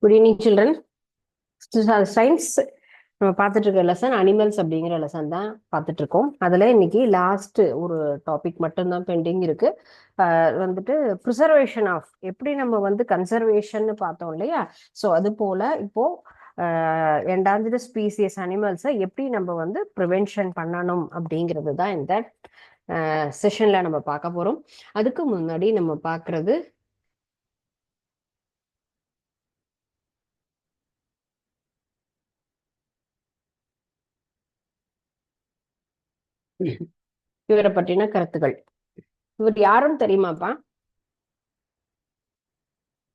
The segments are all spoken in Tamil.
Good evening children. சயின்ஸ் நம்ம பார்த்துட்டு இருக்க லெசன் அனிமல்ஸ் அப்படிங்கிற லெசன் தான் பார்த்துட்டு இருக்கோம். அதுல இன்னைக்கு லாஸ்ட் ஒரு டாபிக் மட்டும்தான் பெண்டிங் இருக்கு. வந்துட்டு ப்ரிசர்வேஷன் ஆஃப் எப்படி நம்ம வந்து கன்சர்வேஷன் பார்த்தோம் இல்லையா? ஸோ அது போல இப்போ என்டாஞ்சர்ட் ஸ்பீசியஸ் அனிமல்ஸை எப்படி நம்ம வந்து ப்ரிவென்ஷன் பண்ணணும் அப்படிங்கிறது தான் இந்த செஷன்ல நம்ம பார்க்க போறோம். அதுக்கு முன்னாடி நம்ம பார்க்கறது இவரை பற்றின கருத்துக்கள். இவர் யாருன்னு தெரியுமாப்பா?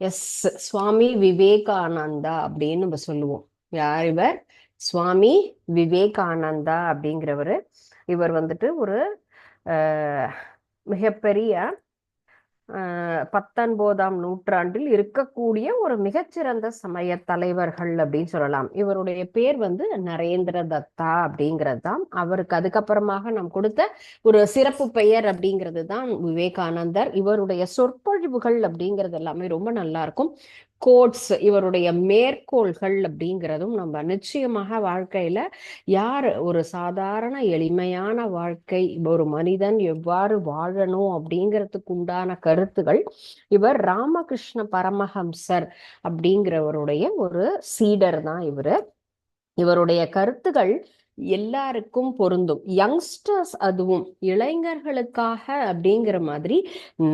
எஸ், சுவாமி விவேகானந்தா அப்படின்னு நம்ம சொல்லுவோம். யார் இவர்? சுவாமி விவேகானந்தா அப்படிங்கிறவரு. இவர் வந்துட்டு ஒரு மிகப்பெரிய 19ஆம் நூற்றாண்டில் இருக்கக்கூடிய ஒரு மிகச்சிறந்த சமய தலைவர்கள் அப்படின்னு சொல்லலாம். இவருடைய பேர் வந்து நரேந்திர தத்தா அப்படிங்கிறது தான். அவருக்கு அதுக்கப்புறமாக நாம் கொடுத்த ஒரு சிறப்பு பெயர் அப்படிங்கிறது தான் விவேகானந்தர். இவருடைய சொற்பொழிவுகள் அப்படிங்கிறது எல்லாமே ரொம்ப நல்லா இருக்கும். கோட்ஸ், இவருடைய மேற்கோள்கள் அப்படிங்கிறதும் நம்ம நிச்சயமாக வாழ்க்கையில யார் ஒரு சாதாரண எளிமையான வாழ்க்கை, ஒரு மனிதன் எவ்வாறு வாழணும் அப்படிங்கிறதுக்கு உண்டான கருத்துகள். இவர் ராமகிருஷ்ண பரமஹம்சர் அப்படிங்கிறவருடைய ஒரு சீடர் தான் இவரு. இவருடைய கருத்துகள் எல்லாருக்கும் பொருந்தும். யங்ஸ்டர்ஸ், அதுவும் இளைஞர்களுக்காக அப்படிங்கிற மாதிரி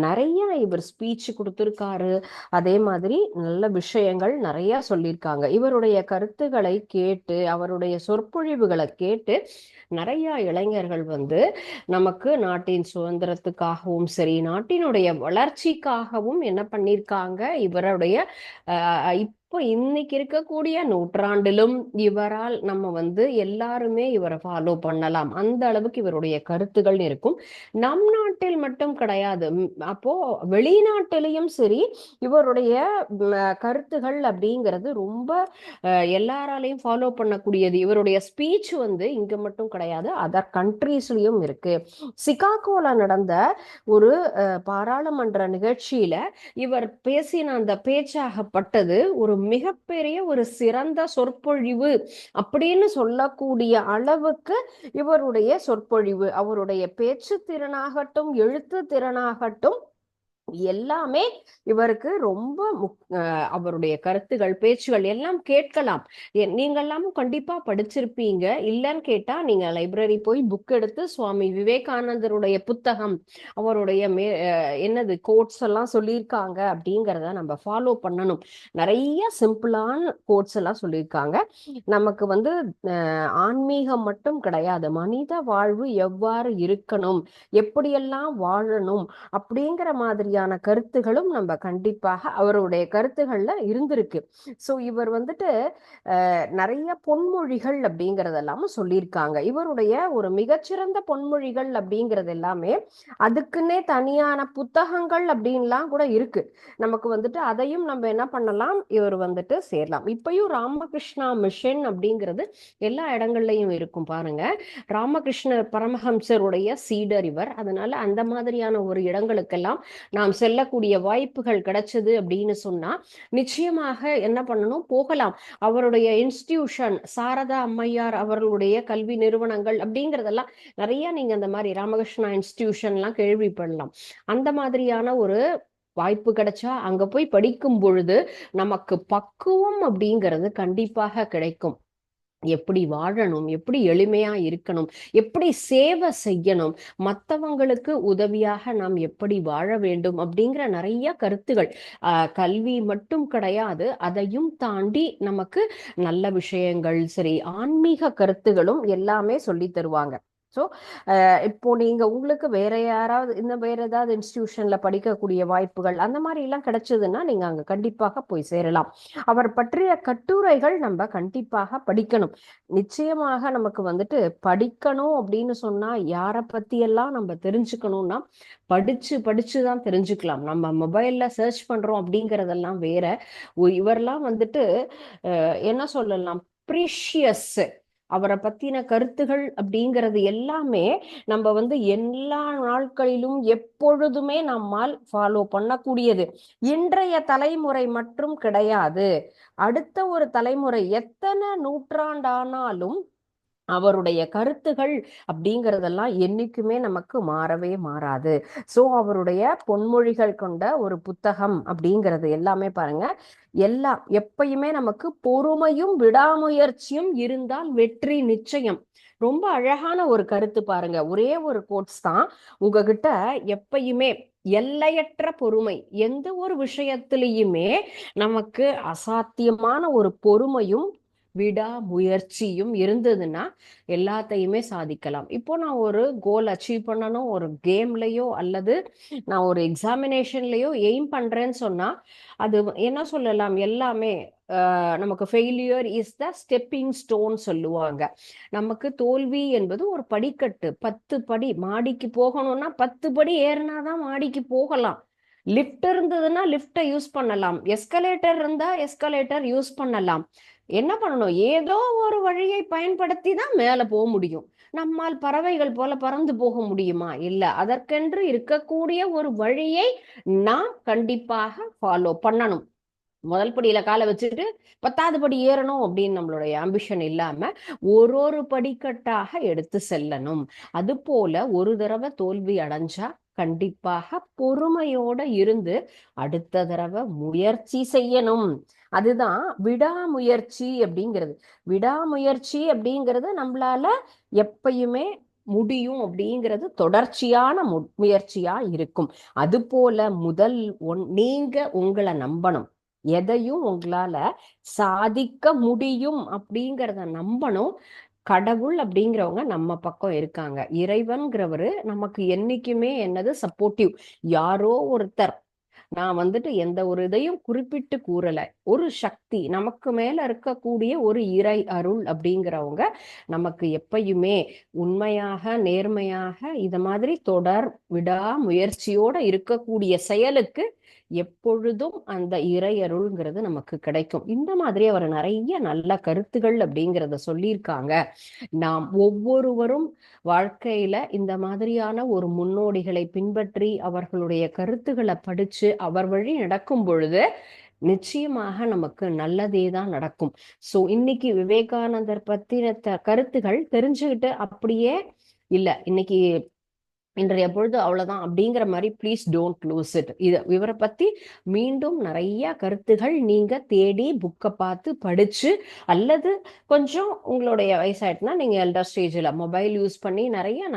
நிறைய இவர் ஸ்பீச் கொடுத்திருக்காரு. அதே மாதிரி நல்ல விஷயங்கள் நிறைய சொல்லியிருக்காங்க. இவருடைய கருத்துக்களை கேட்டு, அவருடைய சொற்பொழிவுகளை கேட்டு நிறைய இளைஞர்கள் வந்து நமக்கு நாட்டின் சுதந்திரத்துக்காகவும் சரி, நாட்டினுடைய வளர்ச்சிக்காகவும் என்ன பண்ணியிருக்காங்க. இவருடைய இப்போ இன்னைக்கு இருக்கக்கூடிய நூற்றாண்டிலும் இவரால் நம்ம வந்து எல்லாருமே இவரை ஃபாலோ பண்ணலாம். அந்த அளவுக்கு இவருடைய கருத்துகள் இருக்கும். நம் நாட்டில் மட்டும் கிடையாது, அப்போ வெளிநாட்டிலையும் சரி இவருடைய கருத்துகள் அப்படிங்கிறது ரொம்ப எல்லாராலையும் ஃபாலோ பண்ணக்கூடியது. இவருடைய ஸ்பீச் வந்து இங்க மட்டும் கிடையாது, அதர் கண்ட்ரீஸ்லயும் இருக்கு. சிகாகோல நடந்த ஒரு பாராளுமன்ற நிகழ்ச்சியில இவர் பேசின அந்த பேச்சாகப்பட்டது ஒரு மிகப்பெரிய ஒரு சிறந்த சொற்பொழிவு அப்படின்னு சொல்லக்கூடிய அளவுக்கு இவருடைய சொற்பொழிவு, அவருடைய பேச்சு திறனாகட்டும், எழுத்து திறனாகட்டும், எல்லாமே இவருக்கு ரொம்ப அவருடைய கருத்துகள், பேச்சுகள் எல்லாம் கேட்கலாம். நீங்க எல்லாமும் கண்டிப்பா படிச்சிருப்பீங்க. இல்லைன்னு கேட்டா நீங்க லைப்ரரி போய் புக் எடுத்து சுவாமி விவேகானந்தருடைய புத்தகம், அவருடைய என்னது கோட்ஸ் எல்லாம் சொல்லியிருக்காங்க அப்படிங்கிறத நம்ம ஃபாலோ பண்ணணும். நிறைய சிம்பிளான கோட்ஸ் எல்லாம் சொல்லியிருக்காங்க. நமக்கு வந்து ஆன்மீகம் மட்டும் கிடையாது, மனித வாழ்வு எவ்வாறு இருக்கணும், எப்படியெல்லாம் வாழணும் அப்படிங்கிற மாதிரியான கருத்துகளும் நம்ம கண்டிப்பாக அவருடைய கருத்துகள்ல இருந்திருக்கு. சோ இவர் வந்துட்டு நிறைய பொன்மொழிகள் அப்படிங்கறதெல்லாமும் சொல்லியிருக்காங்க. இவருடைய ஒரு மிகச்சிறந்த பொன்மொழிகள் அப்படிங்கிறது எல்லாமே அதுக்குன்னே தனியான புத்தகங்கள் அப்படின்லாம் கூட இருக்கு. நமக்கு வந்துட்டு அதையும் நம்ம என்ன பண்ணலாம், இவர் வந்துட்டு சேரலாம். இப்பயும் ராமகிருஷ்ணா மிஷன் அப்படிங்கிறது எல்லா இடங்கள்லயும் இருக்கும் பாருங்க. ராமகிருஷ்ண பரமஹம்சருடைய சீடர் இவர். அதனால அந்த மாதிரியான ஒரு இடங்களுக்கெல்லாம் நாம் செல்லக்கூடிய வாய்ப்புகள் கிடைச்சது அப்படின்னு சொன்னா நிச்சயமாக என்ன பண்ணணும், போகலாம். அவருடைய இன்ஸ்டிடியூஷன், சாரதா அம்மையார் அவர்களுடைய கல்வி நிறுவனங்கள் அப்படிங்கறதெல்லாம் நிறைய நீங்க அந்த மாதிரி ராமகிருஷ்ணா இன்ஸ்டிடியூஷன்லாம் கேள்விப்படலாம். அந்த மாதிரியான ஒரு வாய்ப்பு கிடைச்சா அங்க போய் படிக்கும் பொழுது நமக்கு பக்குவம் அப்படிங்கிறது கண்டிப்பாக கிடைக்கும். எப்படி வாழணும், எப்படி எளிமையா இருக்கணும், எப்படி சேவை செய்யணும், மற்றவங்களுக்கு உதவியாக நாம் எப்படி வாழ வேண்டும் அப்படிங்கிற நிறைய கருத்துகள். கல்வி மட்டும் கிடையாது, அதையும் தாண்டி நமக்கு நல்ல விஷயங்கள் சரி, ஆன்மீக கருத்துகளும் எல்லாமே சொல்லி தருவாங்க. ஸோ இப்போ நீங்க உங்களுக்கு வேற யாராவது இந்த வேற ஏதாவது இன்ஸ்டிடியூஷன்ல படிக்கக்கூடிய வாய்ப்புகள் அந்த மாதிரி எல்லாம் கிடைச்சதுன்னா நீங்க அங்க கண்டிப்பாக போய் சேரலாம். அவர் பற்றிய கட்டுரைகள் நம்ம கண்டிப்பாக படிக்கணும். நிச்சயமாக நமக்கு வந்துட்டு படிக்கணும் அப்படின்னு சொன்னா யாரை பத்தி எல்லாம் நம்ம தெரிஞ்சுக்கணும்னா படிச்சு படிச்சுதான் தெரிஞ்சுக்கலாம். நம்ம மொபைல்ல சர்ச் பண்றோம் அப்படிங்கறதெல்லாம் வேற. இவரெல்லாம் வந்துட்டு என்ன சொல்லலாம், ப்ரீஷியஸ் அவரை பத்தின கருத்துகள் அப்படிங்கிறது எல்லாமே நம்ம வந்து எல்லா நாட்களிலும் எப்பொழுதுமே நம்மால் ஃபாலோ பண்ணக்கூடியது. இன்றைய தலைமுறை மற்றும் கிடையாது, அடுத்த ஒரு தலைமுறை எத்தனை நூற்றாண்டானாலும் அவருடைய கருத்துகள் அப்படிங்கிறதெல்லாம் என்னைக்குமே நமக்கு மாறவே மாறாது. சோ அவருடைய பொன்மொழிகள் கொண்ட ஒரு புத்தகம் அப்படிங்கிறது எல்லாமே பாருங்க, எல்லாம் எப்பயுமே நமக்கு பொறுமையும் விடாமுயற்சியும் இருந்தால் வெற்றி நிச்சயம். ரொம்ப அழகான ஒரு கருத்து பாருங்க. ஒரே ஒரு கோட்ஸ் தான் உங்ககிட்ட. எப்பயுமே எல்லையற்ற பொறுமை, எந்த ஒரு விஷயத்திலையுமே நமக்கு அசாத்தியமான ஒரு பொறுமையும் விடாமுயற்சியும் இருந்ததுன்னா எல்லாத்தையுமே சாதிக்கலாம். இப்போ நான் ஒரு கோல் அச்சீவ் பண்ணணும், ஒரு கேம்லயோ அல்லது நான் ஒரு எக்ஸாமினேஷன்லயோ எய்ம் பண்றேன்னு சொன்னா அது என்ன சொல்லலாம், எல்லாமே நமக்கு failure is the stepping stone சொல்லுவாங்க. நமக்கு தோல்வி என்பது ஒரு படிக்கட்டு. 10 படி மாடிக்கு போகணும்னா 10 படி ஏறினாதான் மாடிக்கு போகலாம். லிஃப்ட் இருந்ததுன்னா லிஃப்டை யூஸ் பண்ணலாம், எஸ்கலேட்டர் இருந்தா எஸ்கலேட்டர் யூஸ் பண்ணலாம். என்ன பண்ணணும், ஏதோ ஒரு வழியை பயன்படுத்தி தான் மேல போக முடியும். நம்மால் பறவைகள் போல பறந்து போக முடியுமா? இல்ல. அதற்கென்று இருக்கக்கூடிய ஒரு வழியை நாம் கண்டிப்பாக ஃபாலோ பண்ணணும். முதல் படியில காலை வச்சுட்டு 10வது படி ஏறணும் அப்படின்னு நம்மளுடைய ஆம்பிஷன் இல்லாம ஒரு படிக்கட்டாக எடுத்து செல்லணும். அது போல ஒரு தடவை தோல்வி அடைஞ்சா கண்டிப்பாக பொறுமையோட இருந்து அடுத்த தடவை முயற்சி செய்யணும். அதுதான் விடாமுயற்சி அப்படிங்கிறது. விடாமுயற்சி அப்படிங்கிறது நம்மளால எப்பயுமே முடியும் அப்படிங்கிறது தொடர்ச்சியான முயற்சியா இருக்கும். அது போல முதல் நீங்க உங்களை நம்பணும். எதையும் உங்களால சாதிக்க முடியும் அப்படிங்கிறத நம்பணும். கடவுள் அப்படிங்கிறவங்க நம்ம பக்கம் இருக்காங்க. இறைவன்கிறவரு நமக்கு என்னைக்குமே என்னது சப்போர்ட்டிவ். யாரோ ஒருத்தர், நான் வந்துட்டு எந்த ஒரு இதையும் குறிப்பிட்டு கூறல, ஒரு சக்தி நமக்கு மேல இருக்கக்கூடிய ஒரு இறை அருள் அப்படிங்கிறவங்க நமக்கு எப்பயுமே உண்மையாக நேர்மையாக இத மாதிரி தொடர் விடா முயற்சியோட இருக்கக்கூடிய செயலுக்கு எப்பொழுதும் அந்த இறையருள்ங்கிறது நமக்கு கிடைக்கும். இந்த மாதிரி அவர் நிறைய நல்ல கருத்துகள் அப்படிங்கிறத சொல்லியிருக்காங்க. நாம் ஒவ்வொருவரும் வாழ்க்கையில இந்த மாதிரியான ஒரு முன்னோடிகளை பின்பற்றி அவர்களுடைய கருத்துக்களை படிச்சு அவர் வழி நடக்கும் பொழுது நிச்சயமாக நமக்கு நல்லதே தான் நடக்கும். சோ இன்னைக்கு விவேகானந்தர் பத்தின கருத்துகள் தெரிஞ்சுக்கிட்டு அப்படியே இல்ல இன்னைக்கு இன்றைய பொழுது அவ்வளவுதான் அப்படிங்கிற மாதிரி ப்ளீஸ் டோன்ட் லூஸ் இட். இவரை பத்தி மீண்டும் நிறைய கருத்துகள் நீங்க தேடி புக்கை பார்த்து படிச்சு, அல்லது கொஞ்சம் உங்களுடைய வயசாயிட்டுனா நீங்க எல்டர் ஸ்டேஜ்ல மொபைல் யூஸ் பண்ணி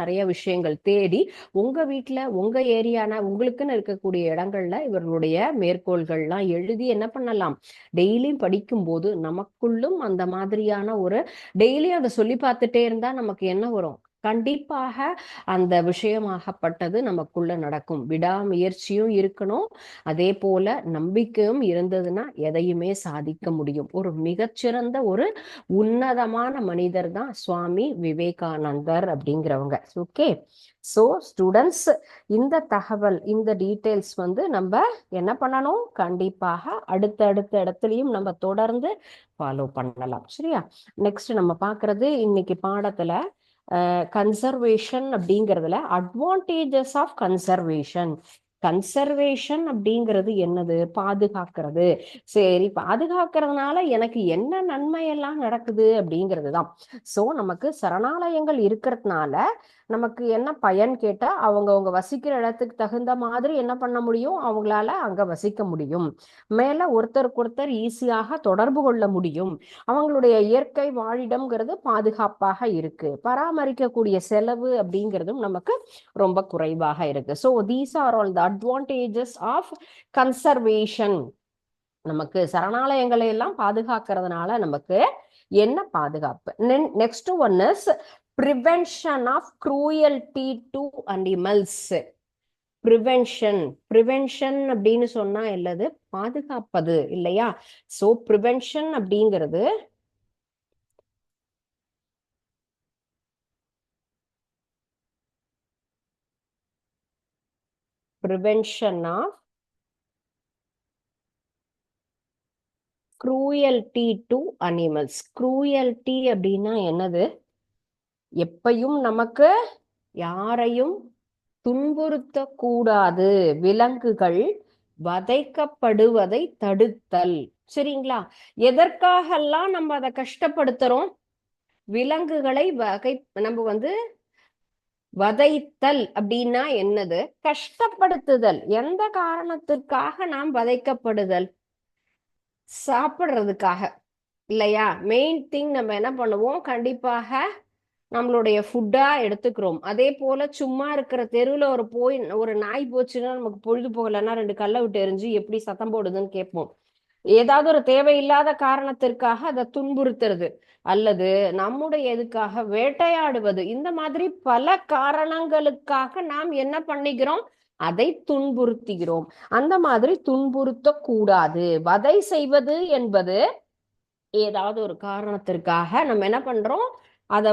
நிறைய விஷயங்கள் தேடி உங்க வீட்டுல உங்க ஏரியான உங்களுக்குன்னு இருக்கக்கூடிய இடங்கள்ல இவர்களுடைய மேற்கோள்கள்லாம் எழுதி என்ன பண்ணலாம், டெய்லியும் படிக்கும் போது நமக்குள்ளும் அந்த மாதிரியான ஒரு டெய்லியும் அதை சொல்லி பார்த்துட்டே இருந்தா நமக்கு என்ன வரும், கண்டிப்பாக அந்த விஷயமாகப்பட்டது நமக்குள்ள நடக்கும். விடாமுயற்சியும் இருக்கணும், அதே போல நம்பிக்கையும் இருந்ததுன்னா எதையுமே சாதிக்க முடியும். ஒரு மிகச்சிறந்த ஒரு உன்னதமான மனிதர் தான் சுவாமி விவேகானந்தர் அப்படிங்கிறவங்க. ஓகே, சோ ஸ்டூடெண்ட்ஸ், இந்த தகவல் இந்த டீட்டெயில்ஸ் வந்து நம்ம என்ன பண்ணணும், கண்டிப்பாக அடுத்த இடத்துலயும் நம்ம தொடர்ந்து ஃபாலோ பண்ணலாம். சரியா? நெக்ஸ்ட் நம்ம பாக்குறது இன்னைக்கு பாடத்துல கன்சர்வேஷன் அப்படிங்கிறதுல அட்வான்டேஜஸ் ஆஃப் கன்சர்வேஷன். கன்சர்வேஷன் அப்படிங்கிறது என்னது, பாதுகாக்கிறது. சரி, பாதுகாக்கிறதுனால எனக்கு என்ன நன்மை எல்லாம் நடக்குது அப்படிங்கிறது தான். சோ நமக்கு சரணாலயங்கள் இருக்கிறதுனால நமக்கு என்ன பயன் கேட்டா, அவங்க வசிக்கிற இடத்துக்கு தகுந்த மாதிரி என்ன பண்ண முடியும், அவங்களால அங்க வசிக்க முடியும். மேல ஒருத்தருக்கு ஒருத்தர் ஈஸியாக தொடர்பு கொள்ள முடியும். அவங்களுடைய இயற்கை வாழிடம்ங்கிறது பாதுகாப்பாக இருக்கு. பராமரிக்கக்கூடிய செலவு அப்படிங்கிறதும் நமக்கு ரொம்ப குறைவாக இருக்கு. So these are all the advantages of conservation. நமக்கு சரணாலயங்களை எல்லாம் பாதுகாக்கிறதுனால நமக்கு என்ன பாதுகாப்பு. Next one is prevention of cruelty to animals. Prevention அப்படின்னு சொன்னா இல்லது பாதுகாப்பது இல்லையா? சோ ப்ரிவென்ஷன் அப்படிங்கிறது prevention of cruelty to animals. Cruelty அப்படின்னா என்னது? எப்பையும் நமக்கு யாரையும் துன்புறுத்த கூடாது, விலங்குகள் வதைக்கப்படுவதை தடுத்தல். சரிங்களா? எதற்காகலாம் நம்ம அதை கஷ்டப்படுத்துறோம்? விலங்குகளை நம்ம வதைத்தல் அப்படின்னா என்னது? கஷ்டப்படுத்துதல். எந்த காரணத்திற்காக நாம் வதைக்கப்படுதல்? சாப்பிடுறதுக்காக இல்லையா? மெயின் திங் நம்ம என்ன பண்ணுவோம்? கண்டிப்பாக நம்மளுடைய ஃபுட்டா எடுத்துக்கிறோம். அதே போல சும்மா இருக்கிற தெருவுல ஒரு நாய் போச்சுன்னா நமக்கு பொழுது போகலைன்னா 2 கல்லை விட்டு எரிஞ்சு எப்படி சத்தம் போடுதுன்னு கேட்போம். ஏதாவது ஒரு தேவையில்லாத காரணத்திற்காக அதை துன்புறுத்துறது, அல்லது நம்முடைய எதுக்காக வேட்டையாடுவது, இந்த மாதிரி பல காரணங்களுக்காக நாம் என்ன பண்ணிக்கிறோம்? அதை துன்புறுத்துகிறோம். அந்த மாதிரி துன்புறுத்த கூடாது. வதை செய்வது என்பது ஏதாவது ஒரு காரணத்திற்காக நம்ம என்ன பண்றோம்? அதை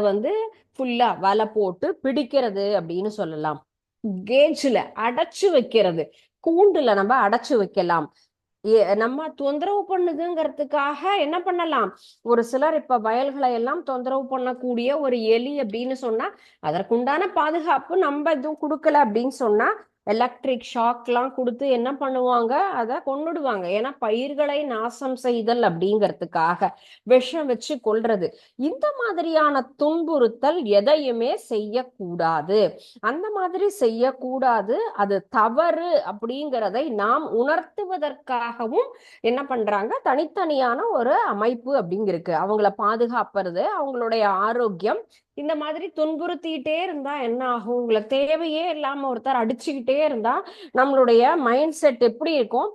ஃபுல்லா வலை போட்டு பிடிக்கிறது அப்படின்னு சொல்லலாம். கேஜ்ல அடைச்சு வைக்கிறது, கூண்டுல நம்ம அடைச்சு வைக்கலாம். நம்ம தொந்தரவு பண்ணுதுங்கிறதுக்காக என்ன பண்ணலாம்? ஒரு சிலர் இப்ப வயல்களை எல்லாம் தொந்தரவு பண்ணக்கூடிய ஒரு எலி அப்படின்னு சொன்னா அதற்குண்டான பாதுகாப்பு நம்ம எதுவும் கொடுக்கல அப்படின்னு சொன்னா எலக்ட்ரிக் ஷாக் எல்லாம் கொடுத்து என்ன பண்ணுவாங்க? அதை கொன்னுடுவாங்க. ஏன்னா பயிர்களை நாசம் செய்தல் அப்படிங்கிறதுக்காக விஷம் வச்சு கொல்றது. இந்த மாதிரியான துன்புறுத்தல் எதையுமே செய்யக்கூடாது. அந்த மாதிரி செய்யக்கூடாது, அது தவறு அப்படிங்கிறதை நாம் உணர்த்துவதற்காகவும் என்ன பண்றாங்க? தனித்தனியான ஒரு அமைப்பு அப்படிங்கிருக்கு. அவங்கள பாதுகாப்பது, அவங்களுடைய ஆரோக்கியம். இந்த மாதிரி துன்புறுத்திக்கிட்டே இருந்தா என்ன ஆகும்? உங்களை தேவையே இல்லாம ஒருத்தர் அடிச்சுக்கிட்டே இருந்தா நம்மளுடைய மைண்ட் செட் எப்படி இருக்கும்?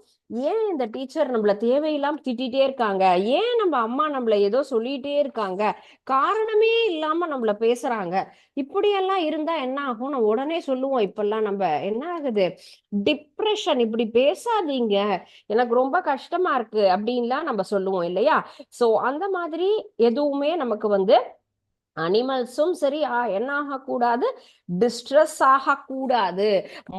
ஏன் இந்த டீச்சர் நம்மள தேவையில்லாம திட்டிகிட்டே இருக்காங்க? ஏன் நம்ம அம்மா நம்மள ஏதோ சொல்லிட்டே இருக்காங்க? காரணமே இல்லாம நம்மள பேசுறாங்க. இப்படியெல்லாம் இருந்தா என்ன ஆகும்? நம்ம உடனே சொல்லுவோம். இப்பெல்லாம் நம்ம என்ன ஆகுது? டிப்ரெஷன். இப்படி பேசாதீங்க, எனக்கு ரொம்ப கஷ்டமா இருக்கு அப்படின்லாம் நம்ம சொல்லுவோம் இல்லையா? சோ அந்த மாதிரி எதுவுமே நமக்கு அனிமல்ஸும் சரி என்ன ஆகக்கூடாது? டிஸ்ட்ரெஸ் ஆகக்கூடாது.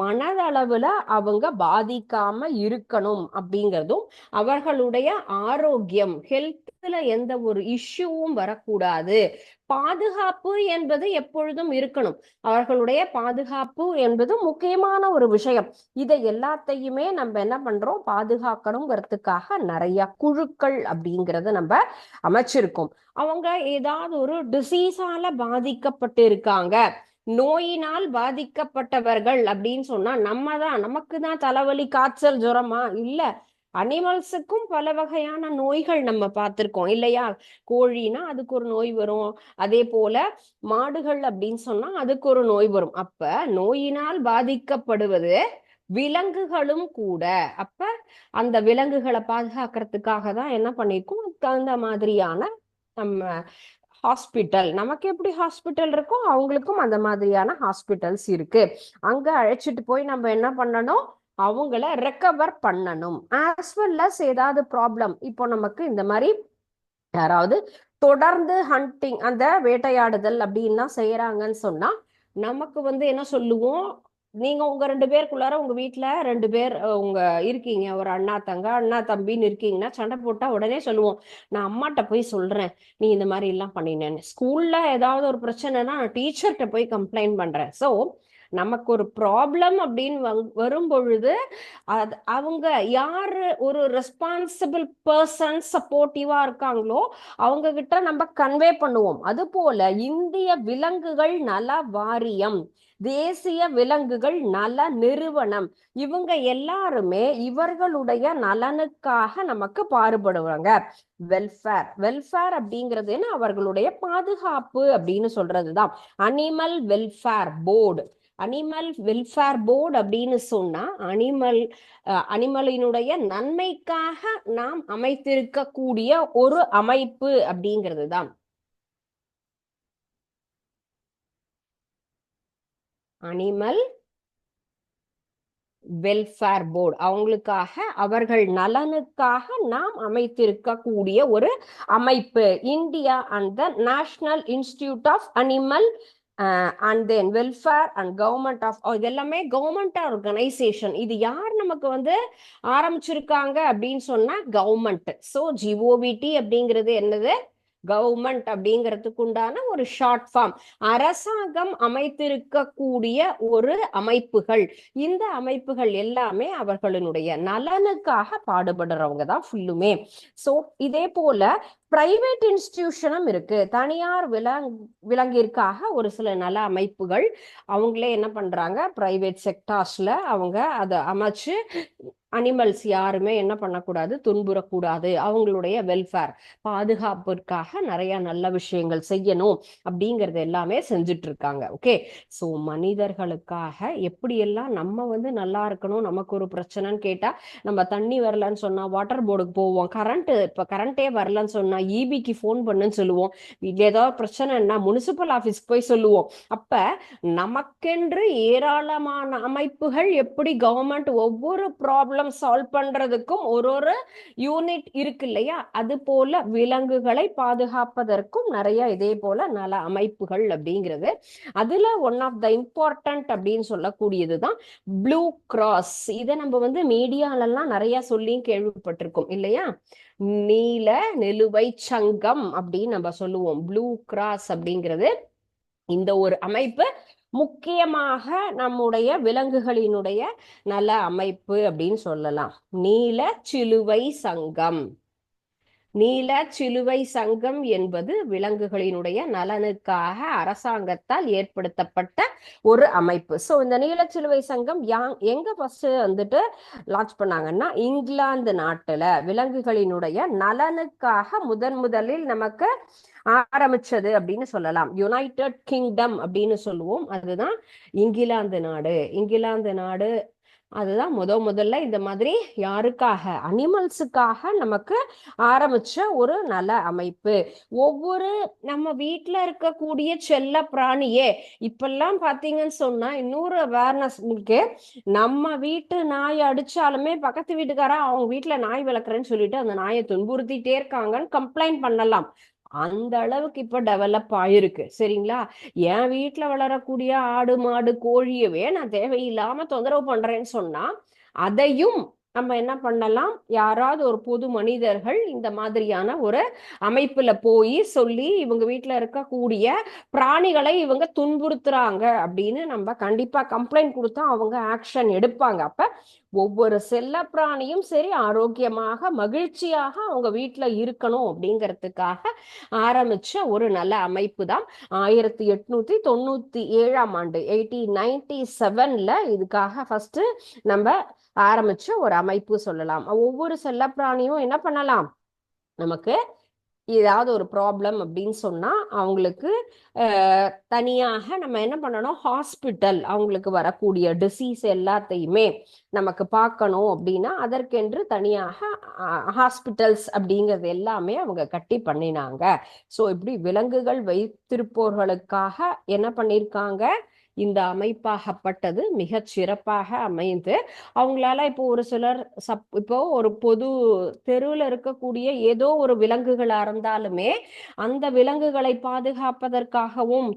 மனதளவுல அவங்க பாதிக்காம இருக்கணும் அப்படிங்கிறதும், அவர்களுடைய ஆரோக்கியம் ஹெல்த்ல எந்த ஒரு இஷ்யூவும் வரக்கூடாது. பாதுகாப்பு என்பது எப்பொழுதும் இருக்கணும். அவர்களுடைய பாதுகாப்பு என்பது முக்கியமான ஒரு விஷயம். இதை எல்லாத்தையுமே நம்ம என்ன பண்றோம்? பாதுகாக்கணுங்கிறதுக்காக நிறைய குழுக்கள் அப்படிங்கறத நம்ம அமைச்சிருக்கோம். அவங்க ஏதாவது ஒரு டிசீஸால பாதிக்கப்பட்டு இருக்காங்க, நோயினால் பாதிக்கப்பட்டவர்கள் அப்படின்னு சொன்னா நமக்கு தான் தலைவலி, காய்ச்சல், ஜுரமா? இல்ல, அனிமல்ஸுக்கும் பல வகையான நோய்கள் நம்ம பார்த்திருக்கோம் இல்லையா? கோழினா அதுக்கு ஒரு நோய் வரும், அதே போல மாடுகள் அப்படின்னு சொன்னா அதுக்கு ஒரு நோய் வரும். அப்ப நோயினால் பாதிக்கப்படுவது விலங்குகளும் கூட. அப்ப அந்த விலங்குகளை பாதுகாக்கிறதுக்காக தான் என்ன பண்ணிருக்கோம்? தகுந்த மாதிரியான நம்ம ஹாஸ்பிட்டல், நமக்கு எப்படி ஹாஸ்பிட்டல் இருக்கோ அவங்களுக்கும் அந்த மாதிரியான ஹாஸ்பிட்டல்ஸ் இருக்கு. அங்க அழைச்சிட்டு போய் நம்ம என்ன பண்ணணும்? அவங்கள ரெக்கவர் பண்ணணும். ஆஸ் வெல் அஸ் ஏதாவது ப்ராப்ளம், இப்போ நமக்கு இந்த மாதிரி யாராவது தொடர்ந்து ஹண்டிங், அந்த வேட்டையாடுதல் அப்படின்லாம் செய்யறாங்கன்னு சொன்னா நமக்கு என்ன சொல்லுவோம்? நீங்க உங்க 2 பேருக்குள்ளார உங்க வீட்டுல 2 பேர் உங்க இருக்கீங்க, ஒரு அண்ணா அண்ணா தம்பின்னு இருக்கீங்கன்னா சண்டை போட்டா உடனே சொல்லுவோம், நான் அம்மாட்ட போய் சொல்றேன் நீ இந்த மாதிரி எல்லாம் பண்ணினேன்னு. ஸ்கூல்ல ஏதாவது ஒரு பிரச்சனைனா நான் டீச்சர்கிட்ட போய் கம்ப்ளைண்ட் பண்றேன். சோ நமக்கு ஒரு ப்ராப்ளம் அப்படின்னு வரும் பொழுது அவங்க யாரு ஒரு ரெஸ்பான்சிபிள் பர்சன் சப்போர்ட்டிவா இருக்காங்களோ அவங்க கிட்ட நம்ம கன்வே பண்ணுவோம். அது போல இந்திய விலங்குகள் நல வாரியம், தேசிய விலங்குகள் நல நிறுவனம், இவங்க எல்லாருமே இவர்களுடைய நலனுக்காக நமக்கு பாடுபடுவாங்க. வெல்ஃபேர் அப்படிங்கிறது அவர்களுடைய பாதுகாப்பு அப்படின்னு சொல்றதுதான் animal welfare board. Animal welfare board அப்படின்னு சொன்னா அனிமலினுடைய நன்மைக்காக நாம் அமைத்திருக்கக்கூடிய ஒரு அமைப்பு அப்படிங்கிறது தான் அனிமல் வெல்ஃபேர் போர்டு. அவங்களுக்காக, அவர்கள் நலனுக்காக நாம் அமைத்திருக்கக்கூடிய ஒரு அமைப்பு. India and the national institute of animal and then welfare and government of இது எல்லாமே கவர்மெண்ட் ஆர்கனைசேஷன். இது யார் நமக்கு வந்து ஆரம்பிச்சிருக்காங்க அப்படின்னு சொன்னா கவர்மெண்ட். ஸோ ஜிஓவிடி அப்படிங்கிறது என்னது? கவர்மெண்ட் அப்படிங்கிறதுக்கு உண்டான ஒரு ஷார்ட் ஃபார்ம். அரசாங்கம் அமைத்திருக்கக்கூடிய ஒரு அமைப்புகள். இந்த அமைப்புகள் எல்லாமே அவர்களுடைய நலனுக்காக பாடுபடுறவங்க தான் ஃபுல்லுமே. ஸோ இதே போல பிரைவேட் இன்ஸ்டிடியூஷனும் இருக்கு. தனியார் விலங்கிற்காக ஒரு சில நல அமைப்புகள் அவங்களே என்ன பண்றாங்க, பிரைவேட் செக்டார்ஸ்ல அவங்க அதை அமைச்சு அனிமல்ஸ் யாருமே என்ன பண்ணக்கூடாது, துன்புறக்கூடாது, அவங்களுடைய வெல்ஃபேர் பாதுகாப்பிற்காக நிறைய நல்ல விஷயங்கள் செய்யணும் அப்படிங்கறது எல்லாமே செஞ்சுட்டு இருக்காங்க. ஓகே, ஸோ மனிதர்களுக்காக எப்படியெல்லாம் நம்ம வந்து நல்லா இருக்கணும். நமக்கு ஒரு பிரச்சனைன்னு கேட்டா நம்ம தண்ணி வரலன்னு சொன்னா வாட்டர் போர்டுக்கு போவோம். இப்ப கரண்டே வரலன்னு சொன்னா இபிக்கு ஃபோன் பண்ணுன்னு சொல்லுவோம். வீட்டுல ஏதாவது பிரச்சனைன்னா முனிசிபல் ஆஃபீஸ்க்கு போய் சொல்லுவோம். அப்ப நமக்கென்று ஏராளமான அமைப்புகள், எப்படி கவர்மெண்ட் ஒவ்வொரு ப்ராப்ளம் சால்வ் பண்றதுக்கும் ஒரு யூனிட் இருக்கு இல்லையா, அது போல விலங்குகளை பாதுகாப்பதற்கும் நிறைய இதே போல நல அமைப்புகள் அப்படிங்கிறது. அதுல ஒன் ஆஃப் த இம்பார்ட்டன்ட் அப்படின்னு சொல்லக்கூடியதுதான் ப்ளூ கிராஸ். இதை நம்ம வந்து மீடியாலெல்லாம் நிறைய சொல்லி கேள்விப்பட்டிருக்கோம் இல்லையா. நீல நிலுவை சங்கம் அப்படின்னு நம்ம சொல்லுவோம். ப்ளூ கிராஸ் அப்படிங்கிறது இந்த ஒரு அமைப்பு முக்கியமாக நம்முடைய விலங்குகளினுடைய நல அமைப்பு அப்படின்னு சொல்லலாம். நீல சிலுவை சங்கம். நீல சிலுவை சங்கம் என்பது விலங்குகளினுடைய நலனுக்காக அரசாங்கத்தால் ஏற்படுத்தப்பட்ட ஒரு அமைப்பு. ஸோ இந்த நீல சிலுவை சங்கம் எங்க ஃபர்ஸ்ட் வந்துட்டு லான்ச் பண்ணாங்கன்னா, இங்கிலாந்து நாட்டுல விலங்குகளினுடைய நலனுக்காக முதலில் நமக்கு ஆரம்பிச்சது அப்படின்னு சொல்லலாம். யுனைடெட் கிங்டம் அப்படின்னு சொல்லுவோம். அதுதான் இங்கிலாந்து நாடு. அதுதான் முதல்ல இந்த மாதிரி யாருக்காக, அனிமல்ஸுக்காக நமக்கு ஆரம்பிச்ச ஒரு நல அமைப்பு. ஒவ்வொரு நம்ம வீட்டுல இருக்கக்கூடிய செல்ல பிராணியே இப்பெல்லாம் பாத்தீங்கன்னு சொன்னா இன்னொரு அவேர்னஸ் இருக்கு. நம்ம வீட்டு நாயை அடிச்சாலுமே பக்கத்து வீட்டுக்காரா அவங்க வீட்டுல நாய் வளர்க்குறேன்னு சொல்லிட்டு அந்த நாயை துன்புறுத்திட்டே இருக்காங்கன்னு கம்ப்ளைண்ட் பண்ணலாம். அந்த அளவுக்கு இப்ப டெவலப் ஆயிருக்கு. சரிங்களா. என் வீட்டுல வளரக்கூடிய ஆடு மாடு கோழியவே நான் தேவையில்லாம தொந்தரவு பண்றேன்னு சொன்னா அதையும் நம்ம என்ன பண்ணலாம், யாராவது ஒரு பொது மனிதர்கள் இந்த மாதிரியான ஒரு அமைப்புல போய் சொல்லி இவங்க வீட்டுல இருக்கக்கூடிய பிராணிகளை இவங்க துன்புறுத்துறாங்க அப்படின்னு நம்ம கண்டிப்பா கம்ப்ளைண்ட் கொடுத்தா அவங்க ஆக்ஷன் எடுப்பாங்க. அப்ப ஒவ்வொரு செல்ல பிராணியும் சரி ஆரோக்கியமாக மகிழ்ச்சியாக அவங்க வீட்டுல இருக்கணும் அப்படிங்கிறதுக்காக ஆரம்பிச்ச ஒரு நல்ல அமைப்பு தான் 1897 1897 இதுக்காக ஃபர்ஸ்ட் நம்ம ஆரம்பிச்ச ஒரு அமைப்பு சொல்லலாம். ஒவ்வொரு செல்ல பிராணியும் என்ன பண்ணலாம், நமக்கு ஏதாவது ஒரு ப்ராப்ளம் அப்படின்னு சொன்னா அவங்களுக்கு தனியாக நம்ம என்ன பண்ணணும், ஹாஸ்பிட்டல் அவங்களுக்கு வரக்கூடிய டிசீஸ் எல்லாத்தையுமே நமக்கு பார்க்கணும் அப்படின்னா அதற்கென்று தனியாக ஹாஸ்பிட்டல்ஸ் அப்படிங்கிறது எல்லாமே அவங்க கட்டி பண்ணினாங்க. ஸோ இப்படி விலங்குகள் வைத்திருப்போர்களுக்காக என்ன பண்ணியிருக்காங்க, இந்த அமைப்பாகப்பட்டது மிக சிறப்பாக அமைந்து அவங்களால இப்போ ஒரு சிலர் இப்போ ஒரு பொது தெருவில் இருக்கக்கூடிய ஏதோ ஒரு விலங்குகளா இருந்தாலுமே அந்த விலங்குகளை பாதுகாப்பதற்காகவும்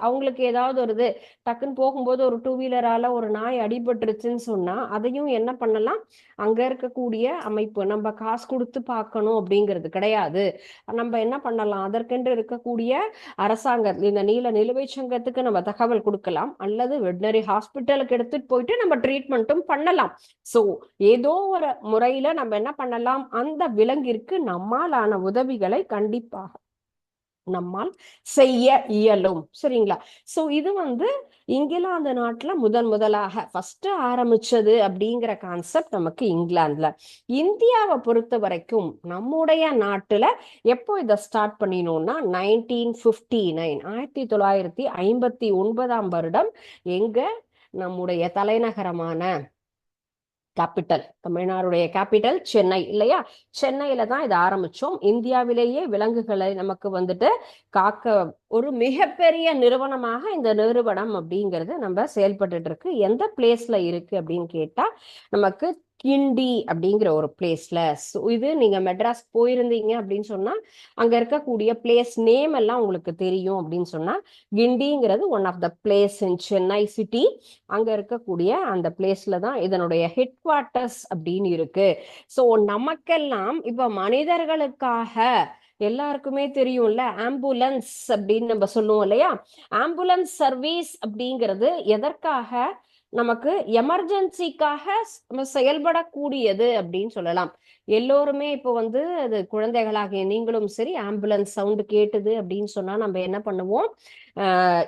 அவங்களுக்கு ஏதாவது ஒரு இது டக்குன்னு போகும்போது ஒரு டூ வீலரால ஒரு நாய் அடிபட்டுருச்சுன்னு சொன்னா அதையும் என்ன பண்ணலாம், அங்க இருக்கக்கூடிய அமைப்பு நம்ம காசு கொடுத்து பார்க்கணும் அப்படிங்கிறது கிடையாது. நம்ம என்ன பண்ணலாம், அதற்கென்று இருக்கக்கூடிய அரசாங்கம் இந்த நீல நிலுவை சங்கத்துக்கு நம்ம தகவல் கொடுக்கலாம், அல்லது வெட்டினரி ஹாஸ்பிட்டலுக்கு எடுத்துட்டு போயிட்டு நம்ம ட்ரீட்மெண்ட்டும் பண்ணலாம். சோ ஏதோ ஒரு முறையில நம்ம என்ன பண்ணலாம், அந்த விலங்கிற்கு நம்மால் ஆன உதவிகளை கண்டிப்பாக நம்மால் செய்ய இயலும். சரிங்களா. சோ இது வந்து இங்கிலாந்து நாட்டுல முதலாக ஃபர்ஸ்ட் ஆரம்பிச்சது அப்படிங்கிற கான்செப்ட் நமக்கு இங்கிலாந்துல. இந்தியாவை பொறுத்த வரைக்கும் நம்முடைய நாட்டுல எப்போ இதை ஸ்டார்ட் பண்ணினோம்னா 1959 1959 வருடம் எங்க நம்முடைய தலைநகரமான கேபிட்டல், தமிழ்நாடுடைய கேபிட்டல் சென்னை இல்லையா, சென்னையில தான் இதை ஆரம்பிச்சோம். இந்தியாவிலேயே விலங்குகளை நமக்கு வந்துட்டு காக்க ஒரு மிகப்பெரிய நிறுவனமாக இந்த நிறுவனம் அப்படிங்கிறது நம்ம செயல்பட்டு இருக்கு. எந்த பிளேஸ்ல இருக்கு அப்படின்னு கேட்டா நமக்கு கிண்டி அப்படிங்கிற ஒரு பிளேஸ்ல. இது நீங்க மெட்ராஸ் போயிருந்தீங்க அப்படின்னு சொன்னா அங்க இருக்கக்கூடிய பிளேஸ் நேம் எல்லாம் உங்களுக்கு தெரியும் அப்படின்னு சொன்னா, கிண்டிங்கிறது one of the place in Chennai city. அங்க இருக்கக்கூடிய அந்த பிளேஸ்ல தான் இதனுடைய ஹெட் குவார்ட்டர்ஸ் அப்படின்னு இருக்கு. ஸோ நமக்கெல்லாம் இப்ப மனிதர்களுக்காக எல்லாருக்குமே தெரியும்ல, ஆம்புலன்ஸ் அப்படின்னு நம்ம சொல்லுவோம் இல்லையா? ஆம்புலன்ஸ் சர்வீஸ் அப்படிங்கிறது எதற்காக? நமக்கு எமர்ஜென்சிக்காக செயல்படக்கூடியது அப்படின்னு சொல்லலாம். எல்லோருமே இப்போ வந்து அது குழந்தைகளாகிய நீங்களும் சரி, ஆம்புலன்ஸ் சவுண்டு கேட்டுது அப்படின்னு சொன்னா நம்ம என்ன பண்ணுவோம்?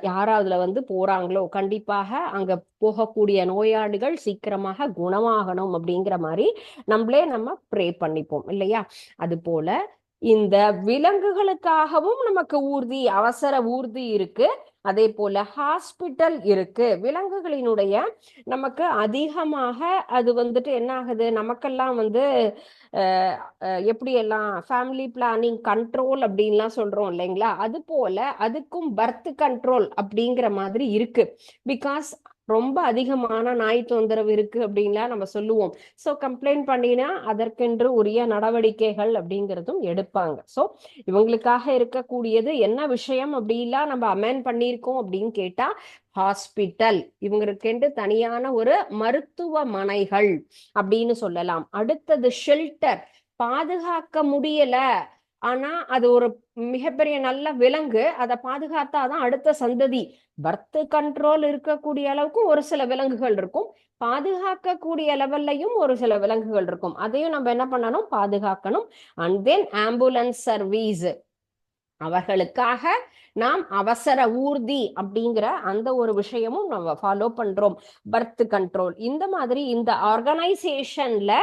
யாராவதுல வந்து போறாங்களோ கண்டிப்பாக அங்க போகக்கூடிய நோயாளிகள் சீக்கிரமாக குணமாகணும் அப்படிங்கிற மாதிரி நம்ம ப்ரே பண்ணிப்போம் இல்லையா? அது போல இந்த விலங்குகளுக்காகவும் நமக்கு ஊர்தி, அவசர ஊர்தி இருக்கு. அதே போல ஹாஸ்பிட்டல் இருக்கு. விலங்குகளினுடைய நமக்கு அதிகமாக அது வந்துட்டு என்ன ஆகுது, நமக்கெல்லாம் வந்து எப்படி எல்லாம் ஃபேமிலி பிளானிங் கண்ட்ரோல் அப்படின்லாம் சொல்றோம் இல்லைங்களா? அது போல அதுக்கும் பர்த் கண்ட்ரோல் அப்படிங்கிற மாதிரி இருக்கு. பிகாஸ் ரொம்ப அதிகமான நாய் தொந்தரவு இருக்கு அப்படின்லாம் நம்ம சொல்லுவோம். ஸோ கம்ப்ளைண்ட் பண்ணினா அதற்கென்று உரிய நடவடிக்கைகள் அப்படிங்கிறதும் எடுப்பாங்க. ஸோ இவங்களுக்காக இருக்கக்கூடியது என்ன விஷயம் அப்படிலாம் நம்ம அமெண்ட் பண்ணியிருக்கோம் அப்படின்னு கேட்டா, ஹாஸ்பிட்டல், இவங்களுக்கென்று தனியான ஒரு மருத்துவமனைகள் அப்படின்னு சொல்லலாம். அடுத்தது ஷெல்டர், பாதுகாக்க முடியல ஆனா அது ஒரு மிகப்பெரிய நல்ல விலங்கு, அதை பாதுகாத்தாதான் அடுத்த சந்ததி. பர்த் கண்ட்ரோல் இருக்கக்கூடிய அளவுக்கு ஒரு சில விலங்குகள் இருக்கும், பாதுகாக்கக்கூடிய லெவல்லையும் ஒரு சில விலங்குகள் இருக்கும். அதையும் நம்ம என்ன பண்ணணும்? பாதுகாக்கணும். அண்ட் தென் ஆம்புலன்ஸ் சர்வீஸ், அவர்களுக்காக நாம் அவசர ஊர்தி அப்படிங்கிற அந்த ஒரு விஷயமும் நம்ம ஃபாலோ பண்றோம். பர்த் கண்ட்ரோல், இந்த மாதிரி இந்த ஆர்கனைசேஷன்ல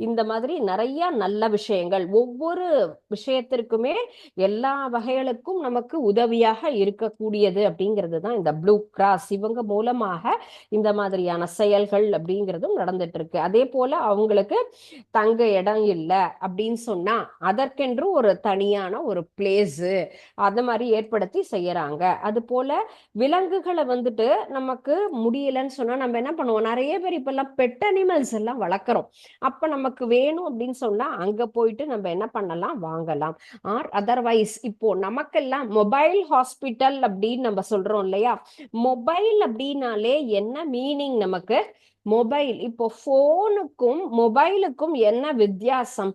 இந்த மாதிரி நிறைய நல்ல விஷயங்கள், ஒவ்வொரு விஷயத்திற்குமே எல்லா வகைகளுக்கும் நமக்கு உதவியாக இருக்கக்கூடியது அப்படிங்கிறது தான் இந்த ப்ளூ கிராஸ். இவங்க மூலமாக இந்த மாதிரியான செயல்கள் அப்படிங்கிறதும் நடந்துட்டு இருக்கு. அதே போல அவங்களுக்கு தங்க இடம் இல்லை அப்படின்னு சொன்னா அதற்கென்று ஒரு தனியான ஒரு பிளேஸ் அந்த மாதிரி ஏற்படுத்தி செய்யறாங்க. அது போல விலங்குகளை வந்துட்டு நமக்கு முடியலன்னு சொன்னா நம்ம என்ன பண்ணுவோம்? நிறைய பேர் இப்ப எல்லாம் பெட் அனிமல்ஸ் எல்லாம் வளர்க்குறோம். அப்ப நமக்கு வேணும் அப்படின்னு சொன்னா அங்க போயிட்டு நம்ம என்ன பண்ணலாம்? வாங்கலாம். ஆர் அதர்வைஸ் இப்போ நமக்கெல்லாம் மொபைல் ஹாஸ்பிட்டல் அப்படின்னு நம்ம சொல்றோம் இல்லையா? மொபைல் அப்படின்னாலே என்ன மீனிங் நமக்கு? மொபைல், இப்போ போனுக்கும் மொபைலுக்கும் என்ன வித்தியாசம்?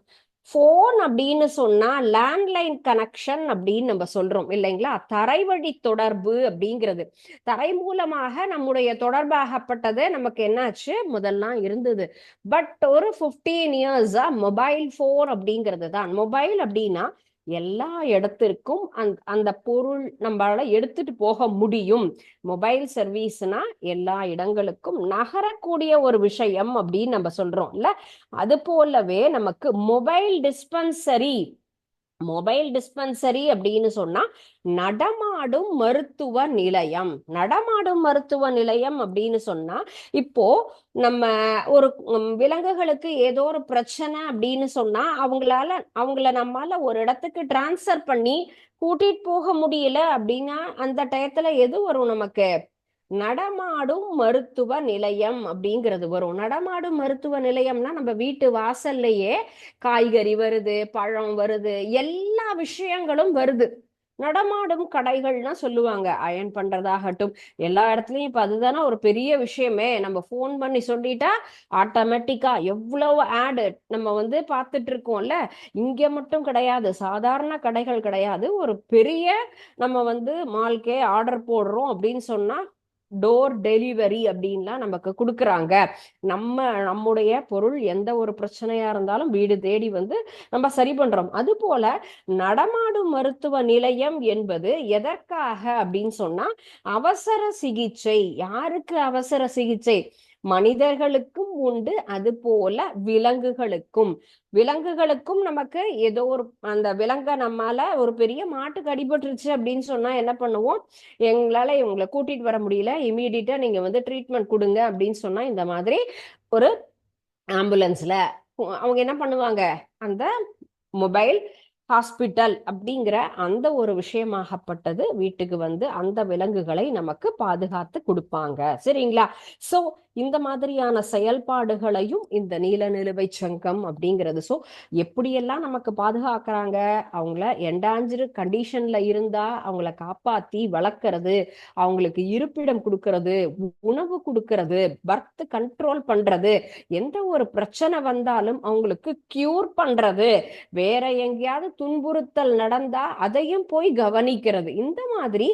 போன் அப்படின்னு சொன்னா லேண்ட்லைன் கனெக்ஷன் அப்படின்னு நம்ம சொல்றோம் இல்லைங்களா? தரைவழி தொடர்பு அப்படிங்கிறது, தரை மூலமாக நம்முடைய தொடர்பாகப்பட்டது நமக்கு என்னாச்சு முதல்லாம் இருந்தது. பட் ஒரு 15 இயர்ஸா மொபைல் போன் அப்படிங்கிறது தான். மொபைல் அப்படின்னா எல்லா இடத்திற்கும் அந்த பொருள் நம்மளால எடுத்துட்டு போக முடியும். மொபைல் சர்வீஸ்னா எல்லா இடங்களுக்கும் நகரக்கூடிய ஒரு விஷயம் அப்படின்னு நம்ம சொல்றோம் இல்ல? அது போலவே நமக்கு மொபைல் டிஸ்பென்சரி அப்படின்னு சொன்னா நடமாடும் மருத்துவ நிலையம். நடமாடும் மருத்துவ நிலையம் அப்படின்னு சொன்னா இப்போ நம்ம ஒரு விலங்குகளுக்கு ஏதோ ஒரு பிரச்சனை அப்படின்னு சொன்னா அவங்கள நம்மால ஒரு இடத்துக்கு டிரான்ஸ்ஃபர் பண்ணி கூட்டிட்டு போக முடியல அப்படின்னா அந்த டயத்துல எது வரும் நமக்கு? நடமாடும் மருத்துவ நிலையம் அப்படிங்கிறது வரும். நடமாடும் மருத்துவ நிலையம்னா நம்ம வீட்டு வாசல்லையே காய்கறி வருது, பழம் வருது, எல்லா விஷயங்களும் வருது. நடமாடும் கடைகள்னா சொல்லுவாங்க, அயன் பண்றதாகட்டும், எல்லா இடத்துலயும் இப்ப அதுதானே ஒரு பெரிய விஷயமே. நம்ம போன் பண்ணி சொல்லிட்டா ஆட்டோமேட்டிக்கா எவ்வளவு ஆடு நம்ம வந்து பார்த்துட்டு இருக்கோம்ல. இங்க மட்டும் கிடையாது, சாதாரண கடைகள் கிடையாது, ஒரு பெரிய நம்ம வந்து மால்கே ஆர்டர் போடுறோம் அப்படின்னு சொன்னா டோர் டெலிவரி அப்படின்லாம் நமக்கு கொடுக்குறாங்க. நம்முடைய பொருள் எந்த ஒரு பிரச்சனையா இருந்தாலும் வீடு தேடி வந்து நம்ம சரி பண்றோம். அது போல நடமாடும் மருத்துவ நிலையம் என்பது எதற்காக அப்படின்னு சொன்னா அவசர சிகிச்சை. யாருக்கு அவசர சிகிச்சை? மனிதர்களுக்கும் உண்டு, அது போல விலங்குகளுக்கும் நமக்கு ஏதோ ஒரு அந்த விலங்க நம்மால ஒரு பெரிய மாட்டுக்கு அடிபட்டுருச்சு அப்படின்னு சொன்னா என்ன பண்ணுவோம்? எங்களால இவங்களை கூட்டிட்டு வர முடியல, இமீடியட்டா நீங்க வந்து ட்ரீட்மெண்ட் கொடுங்க அப்படின்னு சொன்னா இந்த மாதிரி ஒரு ஆம்புலன்ஸ்ல அவங்க என்ன பண்ணுவாங்க? அந்த மொபைல் ஹாஸ்பிட்டல் அப்படிங்கிற அந்த ஒரு விஷயமாகப்பட்டது வீட்டுக்கு வந்து அந்த விலங்குகளை நமக்கு பாதுகாத்து கொடுப்பாங்க. சரிங்களா? சோ இந்த மாதிரியான செயல்பாடுகளையும் இந்த நீல நிலுவை சங்கம் அப்படிங்கிறது. சோ எப்படியெல்லாம் நமக்கு பாதுகாக்கிறாங்க, அவங்கள என்டாஞ்சர் கண்டிஷன்ல இருந்தா அவங்கள காப்பாத்தி வளர்க்கறது, அவங்களுக்கு இருப்பிடம் கொடுக்கறது, உணவு கொடுக்கறது, பர்த் கண்ட்ரோல் பண்றது, எந்த ஒரு பிரச்சனை வந்தாலும் அவங்களுக்கு கியூர் பண்றது, வேற எங்கேயாவது துன்புறுத்தல் நடந்தா அதையும் போய் கவனிக்கிறது, இந்த மாதிரி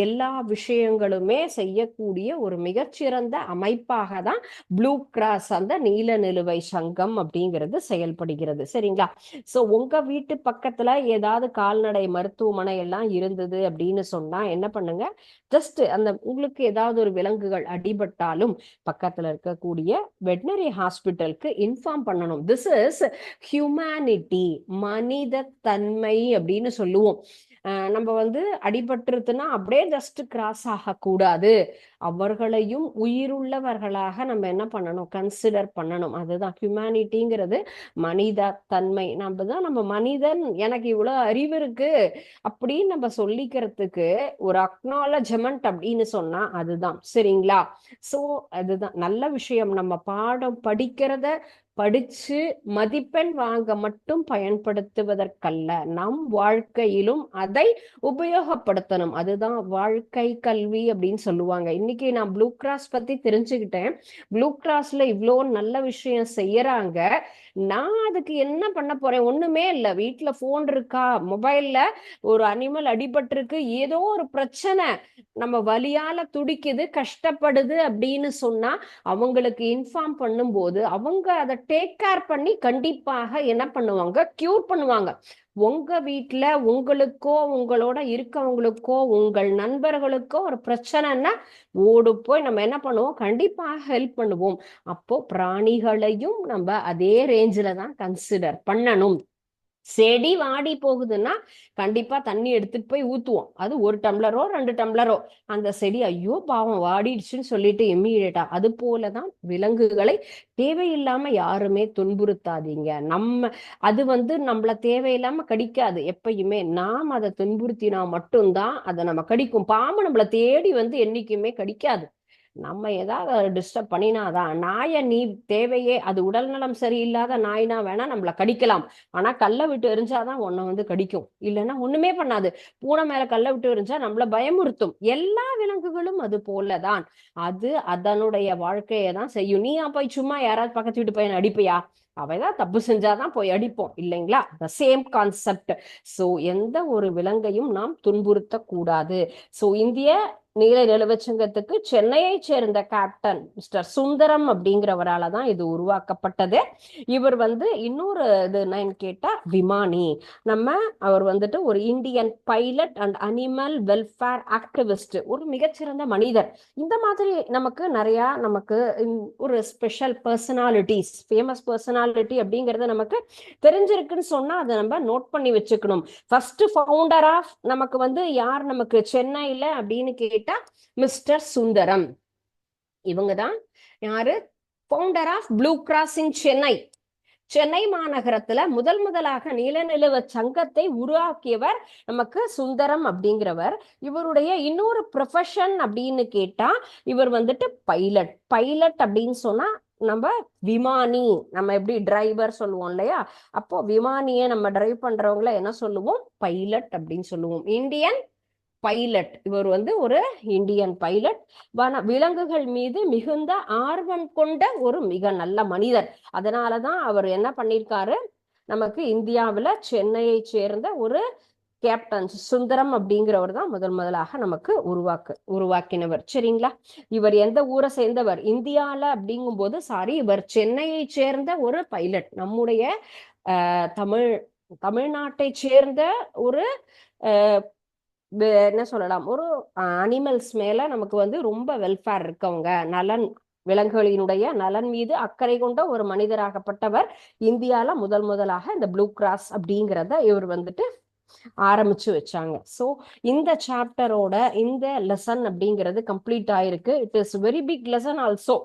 எல்லா விஷயங்களுமே செய்யக்கூடிய ஒரு மிகச்சிறந்த அமைப்பாக தான் ப்ளூ கிராஸ் அந்த நீல நிலுவை சங்கம் அப்படிங்கிறது செயல்படுகிறது. சரிங்களா? சோ உங்க வீட்டு பக்கத்துல ஏதாவது கால்நடை மருத்துவமனை எல்லாம் இருந்தது அப்படின்னு சொன்னா என்ன பண்ணுங்க, ஜஸ்ட் அந்த உங்களுக்கு ஏதாவது ஒரு விலங்குகள் அடிபட்டாலும் பக்கத்துல இருக்கக்கூடிய வெட்டினரி ஹாஸ்பிட்டலுக்கு இன்ஃபார்ம் பண்ணணும். திஸ் இஸ் ஹியூமனிட்டி, மனித தன்மை அப்படின்னு சொல்லுவோம். நம்ம வந்து அடிபட்டுருதுன்னா அப்படியே ஜஸ்ட் கிராஸ் ஆகக்கூடாது, அவர்களையும் உயிருள்ளவர்களாக நம்ம என்ன பண்ணணும், கன்சிடர் பண்ணணும். அதுதான் ஹியூமனிட்டிங்கிறது, மனித தன்மை. நம்ம மனிதன், எனக்கு இவ்வளவு அறிவு இருக்கு அப்படின்னு நம்ம சொல்லிக்கிறதுக்கு ஒரு அக்னாலஜ்மெண்ட் அப்படின்னு சொன்னா அதுதான். சரிங்களா? சோ அதுதான் நல்ல விஷயம். நம்ம பாடம் படிக்கிறத படிச்சு மதிப்பெண் வாங்க மட்டும் பயன்படுத்துவதற்கல்ல, நம் வாழ்க்கையிலும் அதை உபயோகப்படுத்தணும். அதுதான் வாழ்க்கை கல்வி அப்படின்னு சொல்லுவாங்க. இன்னைக்கு நான் ப்ளூ கிராஸ் பத்தி தெரிஞ்சுக்கிட்டேன். ப்ளூ கிராஸ்ல இவ்வளோ நல்ல விஷயம் செய்யறாங்க. நான் அதுக்கு என்ன பண்ண போறேன்? ஒண்ணுமே இல்ல. வீட்டுல போன் இருக்கா, மொபைல்ல ஒரு அனிமல் அடிபட்டிருக்கு, ஏதோ ஒரு பிரச்சனை, நம்ம வலியால துடிக்குது, கஷ்டப்படுது அப்படின்னு சொன்னா அவங்களுக்கு இன்ஃபார்ம் பண்ணும்போது அவங்க அதை டேக் கேர் பண்ணி கண்டிப்பாக என்ன பண்ணுவாங்க, கியூர் பண்ணுவாங்க. உங்க வீட்டுல உங்களுக்கோ உங்களோட இருக்கவங்களுக்கோ உங்கள் நண்பர்களுக்கோ ஒரு பிரச்சனைன்னா ஓடு போய் நம்ம என்ன பண்ணுவோம், கண்டிப்பாக ஹெல்ப் பண்ணுவோம். அப்போ பிராணிகளையும் நம்ம அதே ரேஞ்சில தான் கன்சிடர் பண்ணணும். செடி வாடி போகுதுன்னா கண்டிப்பா தண்ணி எடுத்துட்டு போய் ஊத்துவோம். அது 1 டம்ளரோ 2 டம்ளரோ. அந்த செடி ஐயோ பாவம் வாடிடுச்சுன்னு சொல்லிட்டு இம்மீடியட்டா. அது போலதான் விலங்குகளை தேவையில்லாம யாருமே துன்புறுத்தாதீங்க. அது வந்து நம்மள தேவையில்லாம கடிக்காது. எப்பயுமே நாம் அதை துன்புறுத்தினா மட்டும்தான் அதை நம்ம கடிக்கும். பாம்பு நம்மள தேடி வந்து என்னைக்குமே கடிக்காது. நம்ம ஏதாவது டிஸ்டர்ப் பண்ணினாதான். நாயை நீ தேவையே, அது உடல் நலம் சரியில்லாத நாய்னா வேணா நம்மள கடிக்கலாம். ஆனா கல்லை விட்டு எரிஞ்சாதான் உன்னை வந்து கடிக்கும், இல்லைன்னா ஒண்ணுமே பண்ணாது. பூனை மேல கல்லை விட்டு எரிஞ்சா நம்மள பயமுறுத்தும். எல்லா விலங்குகளும் அது போலதான். அது அதனுடைய வாழ்க்கையை தான் செய்யும். நீ போய் சும்மா யாராவது பக்கத்து வீட்டு பையன் அடிப்பியா? அவைதான் தப்பு செஞ்சாதான் போய் அடிப்போம், இல்லைங்களா? The same concept. சோ எந்த ஒரு விலங்கையும் நாம் துன்புறுத்த கூடாது. சோ இந்திய நீல நிலவச்சங்கத்துக்கு சென்னையை சேர்ந்த கேப்டன் மிஸ்டர் சுந்தரம் அப்படிங்கிறவரால தான் இது உருவாக்கப்பட்டது. இவர் வந்து இன்னொரு இது என்னன்னு கேட்டா விமானி. அவர் வந்துட்டு ஒரு Indian pilot and animal welfare activist, ஒரு மிகச்சிறந்த மனிதர். இந்த மாதிரி நமக்கு ஒரு ஸ்பெஷல் பர்சனாலிட்டிஸ், ஃபேமஸ் பர்சனாலிட்டி அப்படிங்கறது நமக்கு தெரிஞ்சிருக்குன்னு சொன்னா அதை நம்ம நோட் பண்ணி வச்சுக்கணும். ஃபர்ஸ்ட் ஃபவுண்டர் ஆஃப் நமக்கு வந்து யார் நமக்கு சென்னையில அப்படின்னு கேட்டா மிஸ்டர் சுந்தரம். இவங்கதான் யாரு, founder of Blue Cross in Chennai. Chennai மாநகரத்துல முதலாக நீலநிலவ சங்கத்தை உருவாக்கியவர் நமக்கு சுந்தரம் அப்படிங்கிறவர். இவருடைய இன்னொரு ப்ரொஃபஷன் அப்படின்னு கேட்டா இவர் வந்துட்டு பைலட். பைலட் அப்படின்னு சொன்னா நம்ம விமானி, நம்ம எப்படி டிரைவர் சொல்லுவோம் இல்லையா, அப்போ விமானியை நம்ம டிரைவ் பண்றவங்கள என்ன சொல்லுவோம், பைலட் அப்படின்னு சொல்லுவோம். Indian pilot. இவர் வந்து ஒரு இந்தியன் பைலட். விலங்குகள் மீது மிகுந்த ஆர்வம் கொண்ட ஒரு மிக நல்ல மனிதர். அதனாலதான் அவர் என்ன பண்ணிருக்காரு, நமக்கு இந்தியாவில் சென்னையை சேர்ந்த ஒரு கேப்டன் சுந்தரம் அப்படிங்கிறவர் தான் முதலாக நமக்கு உருவாக்கினவர். சரிங்களா? இவர் எந்த ஊரை சேர்ந்தவர், இந்தியால அப்படிங்கும் போது இவர் சென்னையை சேர்ந்த ஒரு பைலட். நம்முடைய தமிழ்நாட்டை சேர்ந்த ஒரு என்ன சொல்லலாம், ஒரு அனிமல்ஸ் மேல நமக்கு வந்து ரொம்ப வெல்ஃபேர் இருக்கவங்க, விலங்குகளினுடைய நலன் மீது அக்கறை கொண்ட ஒரு மனிதராகப்பட்டவர். இந்தியால முதலாக இந்த ப்ளூ கிராஸ் அப்படிங்கிறத இவர் வந்துட்டு ஆரம்பிச்சு வச்சாங்க. சோ இந்த சாப்டரோட இந்த லெசன் அப்படிங்கிறது கம்ப்ளீட் ஆயிருக்கு. It is very big lesson also.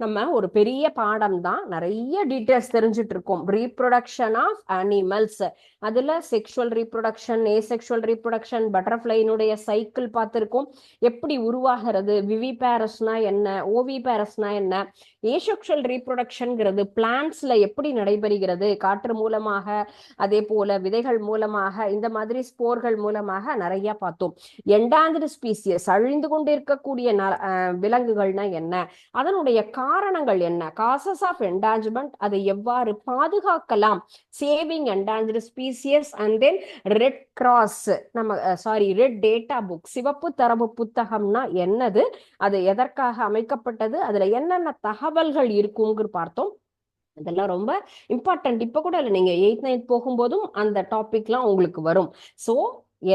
நம்ம ஒரு பெரிய பாடம் தான், நிறைய டீட்டெயில்ஸ் தெரிஞ்சுட்டு இருக்கோம். ரீப்ரொடக்ஷன் ஆஃப் அனிமல்ஸ், அதுல செக்ஷுவல் ரீப்ரொடக்ஷன், ஏசெக்ஷுவல் ரீப்ரொடக்ஷன், பட்டர்ஃப்ளைனுடைய சைக்கிள் பார்த்திருக்கோம், எப்படி உருவாகிறது, விவிபேரஸ்னா என்ன, ஓவிபேரஸ்னா என்ன, ஏசெக்ஷுவல் ரீப்ரொடக்ஷன்ங்கிறது பிளான்ட்ஸ்ல எப்படி நடைபெறுகிறது, காற்று மூலமாக, அதே போல விதைகள் மூலமாக, இந்த மாதிரி ஸ்போர்கள் மூலமாக நிறைய பார்த்தோம். என்டாஞ்சர்ட் ஸ்பீசியஸ், அழிந்து கொண்டிருக்கக்கூடிய விலங்குகள்னா என்ன, அதனுடைய காரணங்கள் என்ன, காசஸ் ஆஃப் என்டாஞ்சர்மெண்ட், அதை எவ்வாறு பாதுகாக்கலாம், saving endangered species, and then red cross, red data book, சிவப்பு தரவு புத்தகம்னா என்னது, அது எதற்காக அமைக்கப்பட்டது, அதுல என்னென்ன தகவல்கள் இருக்குங்கிற பார்த்தோம். இதெல்லாம் ரொம்ப இம்பார்ட்டன்ட். இப்ப கூட இல்லை, நீங்க 8th 9th போகும்போதும் அந்த டாபிக்லாம் உங்களுக்கு வரும். ஸோ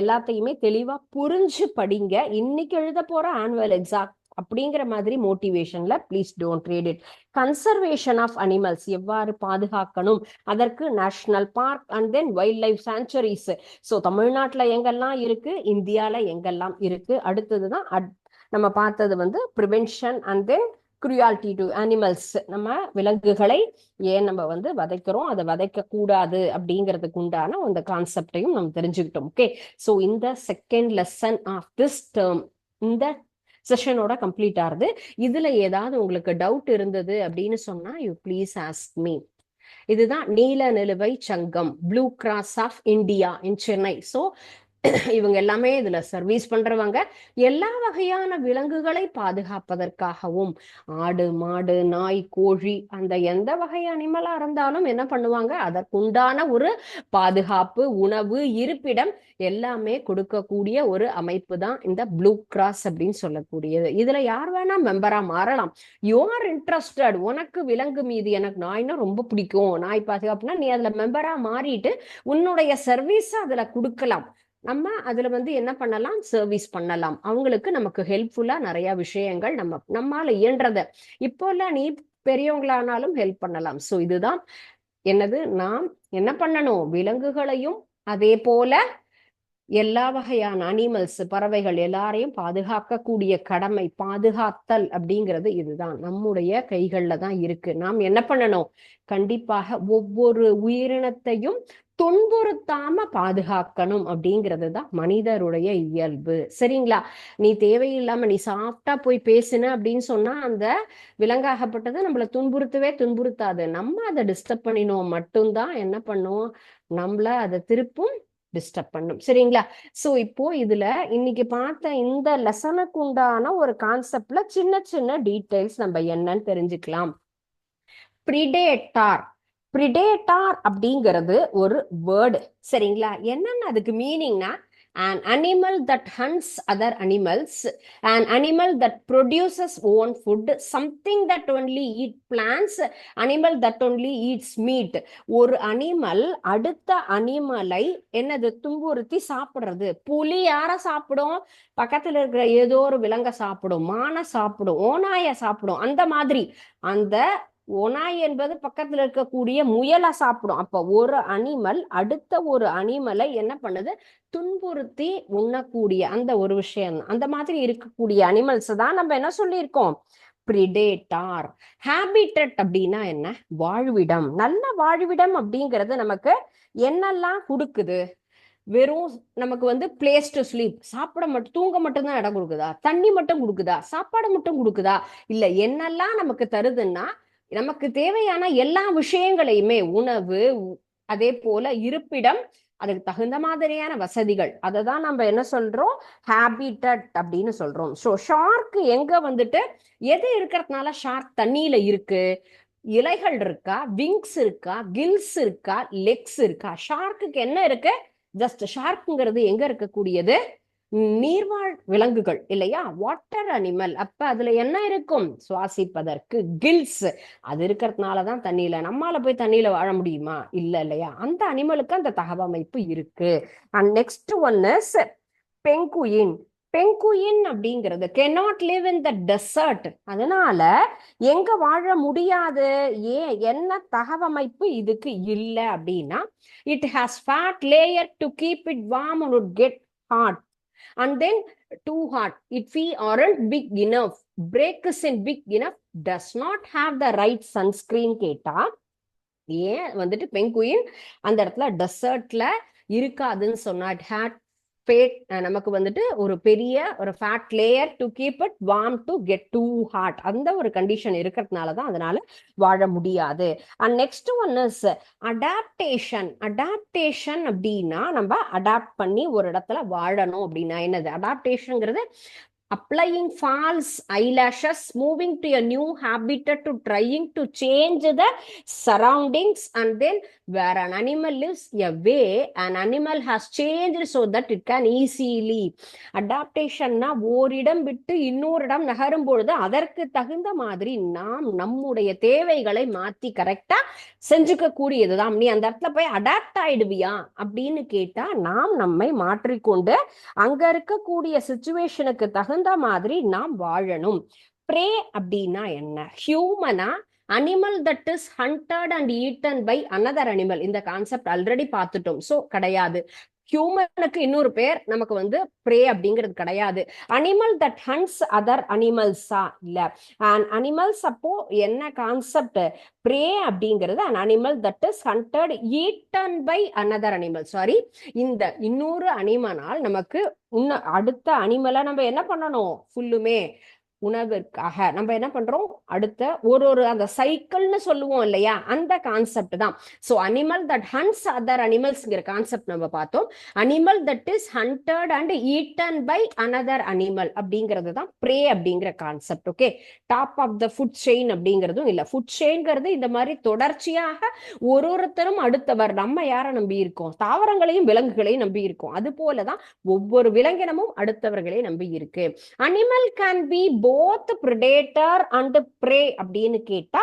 எல்லாத்தையுமே தெளிவா புரிஞ்சு படிங்க. இன்னைக்கு எழுத போற ஆனுவல் எக்ஸாம் அப்படிங்கிற மாதிரி மோட்டிவேஷன்ல please don't read it. Conservation of animals எவ்வாறு பாதுகாக்கணும், அதற்கு national park and then wild life sanctuaries. So தமிழ்நாட்டில் எங்கெல்லாம் இருக்கு, இந்தியால எங்கெல்லாம் இருக்கு. அடுத்ததுதான் நம்ம பார்த்தது வந்து prevention and then cruelty to animals. நம்ம விலங்குகளை ஏன் நம்ம வந்து வதைக்கிறோம், அதை வதைக்க கூடாது அப்படிங்கிறதுக்கு உண்டான அந்த கான்செப்டையும் நம்ம தெரிஞ்சுக்கிட்டோம். ஓகே, ஸோ இந்த second lesson of this term இந்த செஷனோட கம்ப்ளீட் ஆகுது. இதுல ஏதாவது உங்களுக்கு டவுட் இருந்தது அப்படின்னு சொன்னா யூ ப்ளீஸ் ஆஸ்க் மீ. இதுதான் நீல நிலுவை சங்கம், blue cross of India in Chennai. ஸோ இவங்க எல்லாமே இதுல சர்வீஸ் பண்றவங்க. எல்லா வகையான விலங்குகளை பாதுகாப்பதற்காகவும், ஆடு மாடு நாய் கோழி அந்த எந்த வகை அனிமலா இருந்தாலும் என்ன பண்ணுவாங்க, அதற்குண்டான ஒரு பாதுகாப்பு, உணவு, இருப்பிடம் எல்லாமே கொடுக்கக்கூடிய ஒரு அமைப்பு தான் இந்த ப்ளூ கிராஸ் அப்படின்னு சொல்லக்கூடியது. இதுல யார் வேணா மெம்பரா மாறலாம். யூ ஆர் இன்ட்ரெஸ்டட், உனக்கு விலங்கு மீது, எனக்கு நாய்னா ரொம்ப பிடிக்கும், நாய் பாதுகாப்புனா நீ அதுல மெம்பரா மாறிட்டு உன்னுடைய சர்வீஸ் அதுல கொடுக்கலாம். நம்ம அதுல வந்து என்ன பண்ணலாம், சர்வீஸ் பண்ணலாம். அவங்களுக்கு நமக்கு ஹெல்ப்ஃபுல்லா நிறைய விஷயங்கள் நம்மால இயன்றத, இப்போ இல்ல நீ பெரியவங்களானாலும் ஹெல்ப் பண்ணலாம். ஸோ இதுதான் என்னது, நாம் என்ன பண்ணணும், விலங்குகளையும் அதே போல எல்லா வகையான அனிமல்ஸ் பறவைகள் எல்லாரையும் பாதுகாக்கக்கூடிய கடமை, பாதுகாத்தல் அப்படிங்கிறது இதுதான் நம்முடைய கைகள்ல தான் இருக்கு. நாம் என்ன பண்ணணும், கண்டிப்பாக ஒவ்வொரு உயிரினத்தையும் துன்புறுத்தாம பாதுகாக்கணும் அப்படிங்கிறது தான் மனிதருடைய இயல்பு. சரிங்களா? நீ தேவையில்லாம நீ சாஃப்டா போய் பேசுன அப்படின்னு சொன்னா அந்த விலங்காகப்பட்டது நம்மள துன்புறுத்தாது. நம்ம அதை டிஸ்டர்ப் பண்ணினோம் மட்டும்தான் என்ன பண்ணுவோம், நம்மள அதை திருப்பும் டிஸ்டர்ப் பண்ணும். சரிங்களா? சோ இப்போ இதுல இன்னைக்கு பார்த்த இந்த லெசனுக்கு உண்டான ஒரு கான்செப்ட்ல சின்ன சின்ன டீடைல்ஸ் நம்ம என்னன்னு தெரிஞ்சுக்கலாம். பிரிடேட்டார், பிரிடேட்டார் அப்படிங்கிறது ஒரு வேர்டு. சரிங்களா? என்னன்னு அதுக்கு மீனிங்னா, an animal that hunts other animals, an animal that produces own food, something that only eat plants, animal that only eats meat. ஒரு அனிமல் அடுத்த அனிமலை என்னது துன்புறுத்தி சாப்பிடுறது. புலி யார சாப்பிடும், பக்கத்துல இருக்கிற ஏதோ ஒரு விலங்க சாப்பிடும், மானை சாப்பிடும், ஓநாய சாப்பிடும். அந்த மாதிரி அந்த ஓநாய் என்பது பக்கத்துல இருக்கக்கூடிய முயலை சாப்பிடும். அப்ப ஒரு அனிமல் அடுத்த ஒரு அனிமலை என்ன பண்ணுது, துன்புறுத்தி உண்ணக்கூடிய அந்த ஒரு விஷயம். அந்த மாதிரி இருக்கக்கூடிய அனிமல்ஸ் தான் நம்ம என்ன சொல்லியிருக்கோம், பிரிடேட்டார். ஹாபிட்டட் அப்படின்னா என்ன, வாழ்விடம். நல்ல வாழ்விடம் அப்படிங்கிறது நமக்கு என்னெல்லாம் கொடுக்குது, வெறும் நமக்கு வந்து பிளேஸ் டு ஸ்லீப், சாப்பிட மட்டும் தூங்க மட்டும்தான் இடம் கொடுக்குதா, தண்ணி மட்டும் கொடுக்குதா, சாப்பாடு மட்டும் கொடுக்குதா, இல்ல என்னெல்லாம் நமக்கு தருதுன்னா நமக்கு தேவையான எல்லா விஷயங்களையுமே, உணவு, அதே போல இருப்பிடம், அதுக்கு தகுந்த மாதிரியான வசதிகள், அதை தான் நம்ம என்ன சொல்றோம், ஹாபிட்டட் அப்படின்னு சொல்றோம். ஸோ ஷார்க் எங்க வந்துட்டு எது இருக்கிறதுனால ஷார்க் தண்ணியில இருக்கு, இலைகள் இருக்கா, விங்ஸ் இருக்கா, கில்ஸ் இருக்கா, லெக்ஸ் இருக்கா. ஷார்க்குக்கு என்ன இருக்கு, ஜஸ்ட் ஷார்க்குங்கிறது எங்க இருக்கக்கூடியது, நீர்வாழ் விலங்குகள் இல்லையா, வாட்டர் அனிமல். அப்ப அதுல என்ன இருக்கும், சுவாசிப்பதற்கு கில்ஸ், அது இருக்கிறதுனாலதான் தண்ணியில, நம்மால போய் தண்ணியில வாழ முடியுமா, இல்ல இல்லையா, அந்த அனிமலுக்கு அந்த தகவமைப்பு இருக்கு. And next one is penguin. Penguin அப்படிங்கிறது cannot live in the desert. அதனால எங்க வாழ முடியாது, ஏன், என்ன தகவமைப்பு இதுக்கு இல்லை அப்படின்னா, it has fat layer to keep it warm and would get hot. and then too hot. If we aren't big enough, break isn't big enough, does not have the right sunscreen கேட்டா ஏன் வந்துட்டு பெங்குயின் அந்த இடத்துல டெசர்ட்ல இருக்காதுன்னு சொன்னா, இட் ஹேட் ஃபேட், நமக்கு வந்துட்டு ஒரு பெரிய ஒரு fat layer to keep it warm to get too hot, அந்த ஒரு கண்டிஷன் இருக்கிறதுனால தான் அதனால வாழ முடியாது. And next one is adaptation. Adaptation அப்படின்னா நம்ம அடாப்ட் பண்ணி ஒரு இடத்துல வாழணும் அப்படின்னா என்னது? அடாப்டேஷன்ங்கிறது applying false eyelashes, moving to a new habitat, to trying to change the surroundings, and then where an animal lives, a way an animal has changed so that it can easily. அடாப்டேஷன்னா ஓரிடம் விட்டு இன்னொரு இடம் நகரும் பொழுது அதற்கு தகுந்த மாதிரி நாம் நம்முடைய தேவைகளை மாத்தி கரெக்டா செஞ்சுக்க கூடியதுதான். நீ அந்த இடத்துல போய் அடாப்ட் ஆயிடுவியா அப்படின்னு கேட்டா, நாம் நம்மை மாற்றிக்கொண்டு அங்க இருக்கக்கூடிய சிச்சுவேஷனுக்கு தகுந்த மாதிரி நாம் வாழணும். ப்ரே அப்படின்னா என்ன? ஹியூமனா animal that is hunted and eaten by another animal. இந்த கான்செப்ட் ஆல்ரெடி பார்த்துட்டோம். சோ கிடையாது. ஹியூமனுக்கு இன்னொரு பேர் நமக்கு வந்து ப்ரே அப்படிங்கிறது கிடையாது. அனிமல் தட் ஹண்ட்ஸ் அதர் அனிமல்ஸா இல்ல. அண்ட் அனிமல்ஸ் அப்போ என்ன கான்செப்ட்? ப்ரே அப்படிங்கிறது an animal that is hunted eaten by another animal. Sorry, இந்த இன்னொரு அனிமனால் நமக்கு அடுத்த அனிமலை நம்ம என்ன பண்ணணும்? ஃபுல்லுமே உணவிற்காக நம்ம என்ன பண்றோம்? அடுத்த ஒரு அந்த சைக்கிள்னு சொல்லுவோம் இல்லையா, அந்த கான்செப்ட் தான். So animal that hunts other அனிமல்ஸ்ங்கிற கான்செப்ட் நம்ம பார்த்தோம். Animal that is hunted and eaten by another animal அப்படிங்கிறது தான் ப்ரே அப்படிங்கிற concept. Okay, top of the food chain அப்படிங்கிறதும் இல்ல. ஃபுட் செயின்ங்கிறது இந்த மாதிரி தொடர்ச்சியாக ஒருத்தரும் அடுத்தவர். நம்ம யாரை நம்பி இருக்கோம்? தாவரங்களையும் விலங்குகளையும் நம்பி இருக்கோம். அது போலதான் ஒவ்வொரு விலங்கினமும் அடுத்தவர்களை நம்பி இருக்கு. Animal can be both predator and prey அப்படின்னு கேட்டா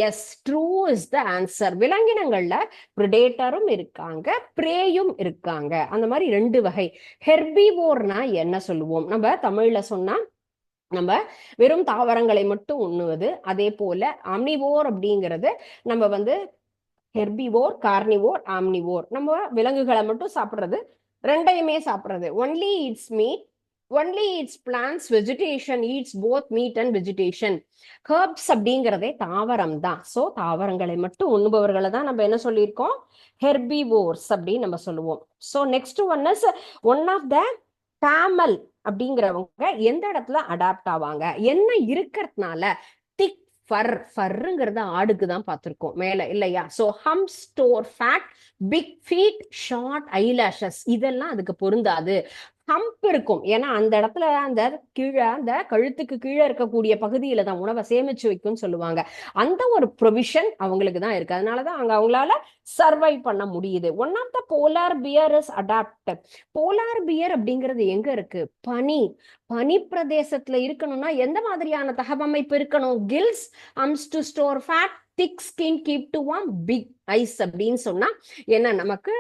yes, true is the answer. விலங்கினங்கள்ல பிரிடேட்டரும் இருக்காங்க, பிரேயும் இருக்காங்க. அந்த மாதிரி ரெண்டு வகை. ஹெர்பிவோர்னா என்ன சொல்லுவோம்? நம்ம தமிழ்ல சொன்னா நம்ம வெறும் தாவரங்களை மட்டும் உண்ணுவது. அதே போல ஆம்னிவோர் அப்படிங்கிறது நம்ம வந்து ஹெர்பிவோர், கார்னிவோர், ஆம்னிவோர். நம்ம விலங்குகளை மட்டும் சாப்பிடுறது, ரெண்டையுமே சாப்பிடுறது. Only it's meet, only its plants, vegetation eats both meat and vegetation. Herbs அப்படிங்கிறதே தாவரம் தான். சோ தாவரங்களை மட்டும் உண்ணுபவர்களை தான் நம்ம என்ன சொல்லியிருக்கோம்? ஹெர்பிவோர்ஸ் அப்படின்னு நம்ம சொல்லுவோம். So next one is one of the camel அப்படிங்கிறவங்க எந்த இடத்துல அடாப்ட் ஆவாங்க? என்ன இருக்கிறதுனால? திக் ஃபர். ஃபர்ங்கிறத ஆடுக்கு தான் பார்த்திருக்கோம் மேல இல்லையா? So hump, store fat, big feet, short eyelashes இதெல்லாம் அதுக்கு பொருந்தாது. ஹம்ப் இருக்கும், ஏன்னா அந்த இடத்துல அந்த கீழே அந்த கழுத்துக்கு கீழே இருக்கக்கூடிய பகுதியில தான் உணவை சேமிச்சு வைக்கும்னு சொல்லுவாங்க. அந்த ஒரு ப்ரொவிஷன் அவங்களுக்கு தான் இருக்கு. அதனாலதான் அங்க அவங்களால சர்வை பண்ண முடியுது. One of the polar bear is adapted. Polar bear அப்படிங்கிறது எங்க இருக்கு? பனி பிரதேசத்துல இருக்கணும்னா எந்த மாதிரியான தகவமைப்பு இருக்கணும்? Gills, humps to store fat, thick skin, keep to warm, big eyes அப்படின்னு சொன்னா என்ன? நமக்கு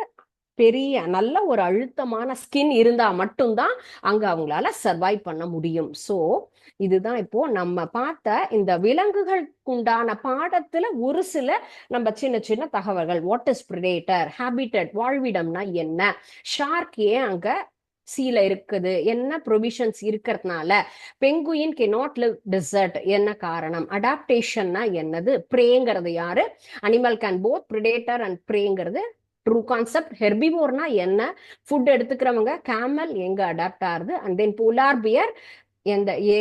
பெரிய நல்ல ஒரு அழுத்தமான ஸ்கின் இருந்தா மட்டும்தான் அங்க அவங்களால சர்வைவ் பண்ண முடியும். சோ இதுதான் இப்போ நம்ம பார்த்த இந்த விலங்குகளுக்கு உண்டான பாடத்துல ஒரு சில நம்ம சின்ன சின்ன தகவல்கள். வாட் இஸ் பிரெடேட்டர், ஹாபிட்டட் வாழ்விடம்னா என்ன, ஷார்க் ஏன் அங்க சீல இருக்குது, என்ன ப்ரொவிஷன்ஸ் இருக்கிறதுனால, penguin can not live desert என்ன காரணம், அடாப்டேஷன்னா என்னது, ப்ரேங்கிறது யாரு, animal can both predator and ப்ரேங்கிறது ட்ரூ கான்செப்ட். ஹெர்பிவோர்னா என்ன, ஃபுட் எடுத்துக்கிறவங்க, கேமல் எங்க அடாப்ட் ஆகுது, அண்ட் தென் போலார் பியர்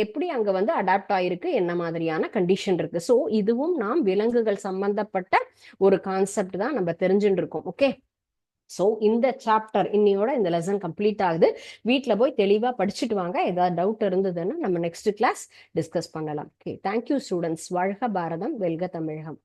எப்படி அங்க வந்து அடாப்ட் ஆயிருக்கு, என்ன மாதிரியான கண்டிஷன் இருக்கு. சோ இதுவும் நாம் விலங்குகள் சம்பந்தப்பட்ட ஒரு கான்செப்ட் தான் நம்ம தெரிஞ்சுட்டு இருக்கோம். ஓகே, சோ இந்த சாப்டர் இன்னையோட இந்த லெசன் கம்ப்ளீட் ஆகுது. வீட்டுல போய் தெளிவா படிச்சுட்டு வாங்க. ஏதாவது டவுட் இருந்ததுன்னா நம்ம நெக்ஸ்ட் கிளாஸ் டிஸ்கஸ் பண்ணலாம். Okay, thank you students. வாழ்க பாரதம், வெல்க தமிழகம்.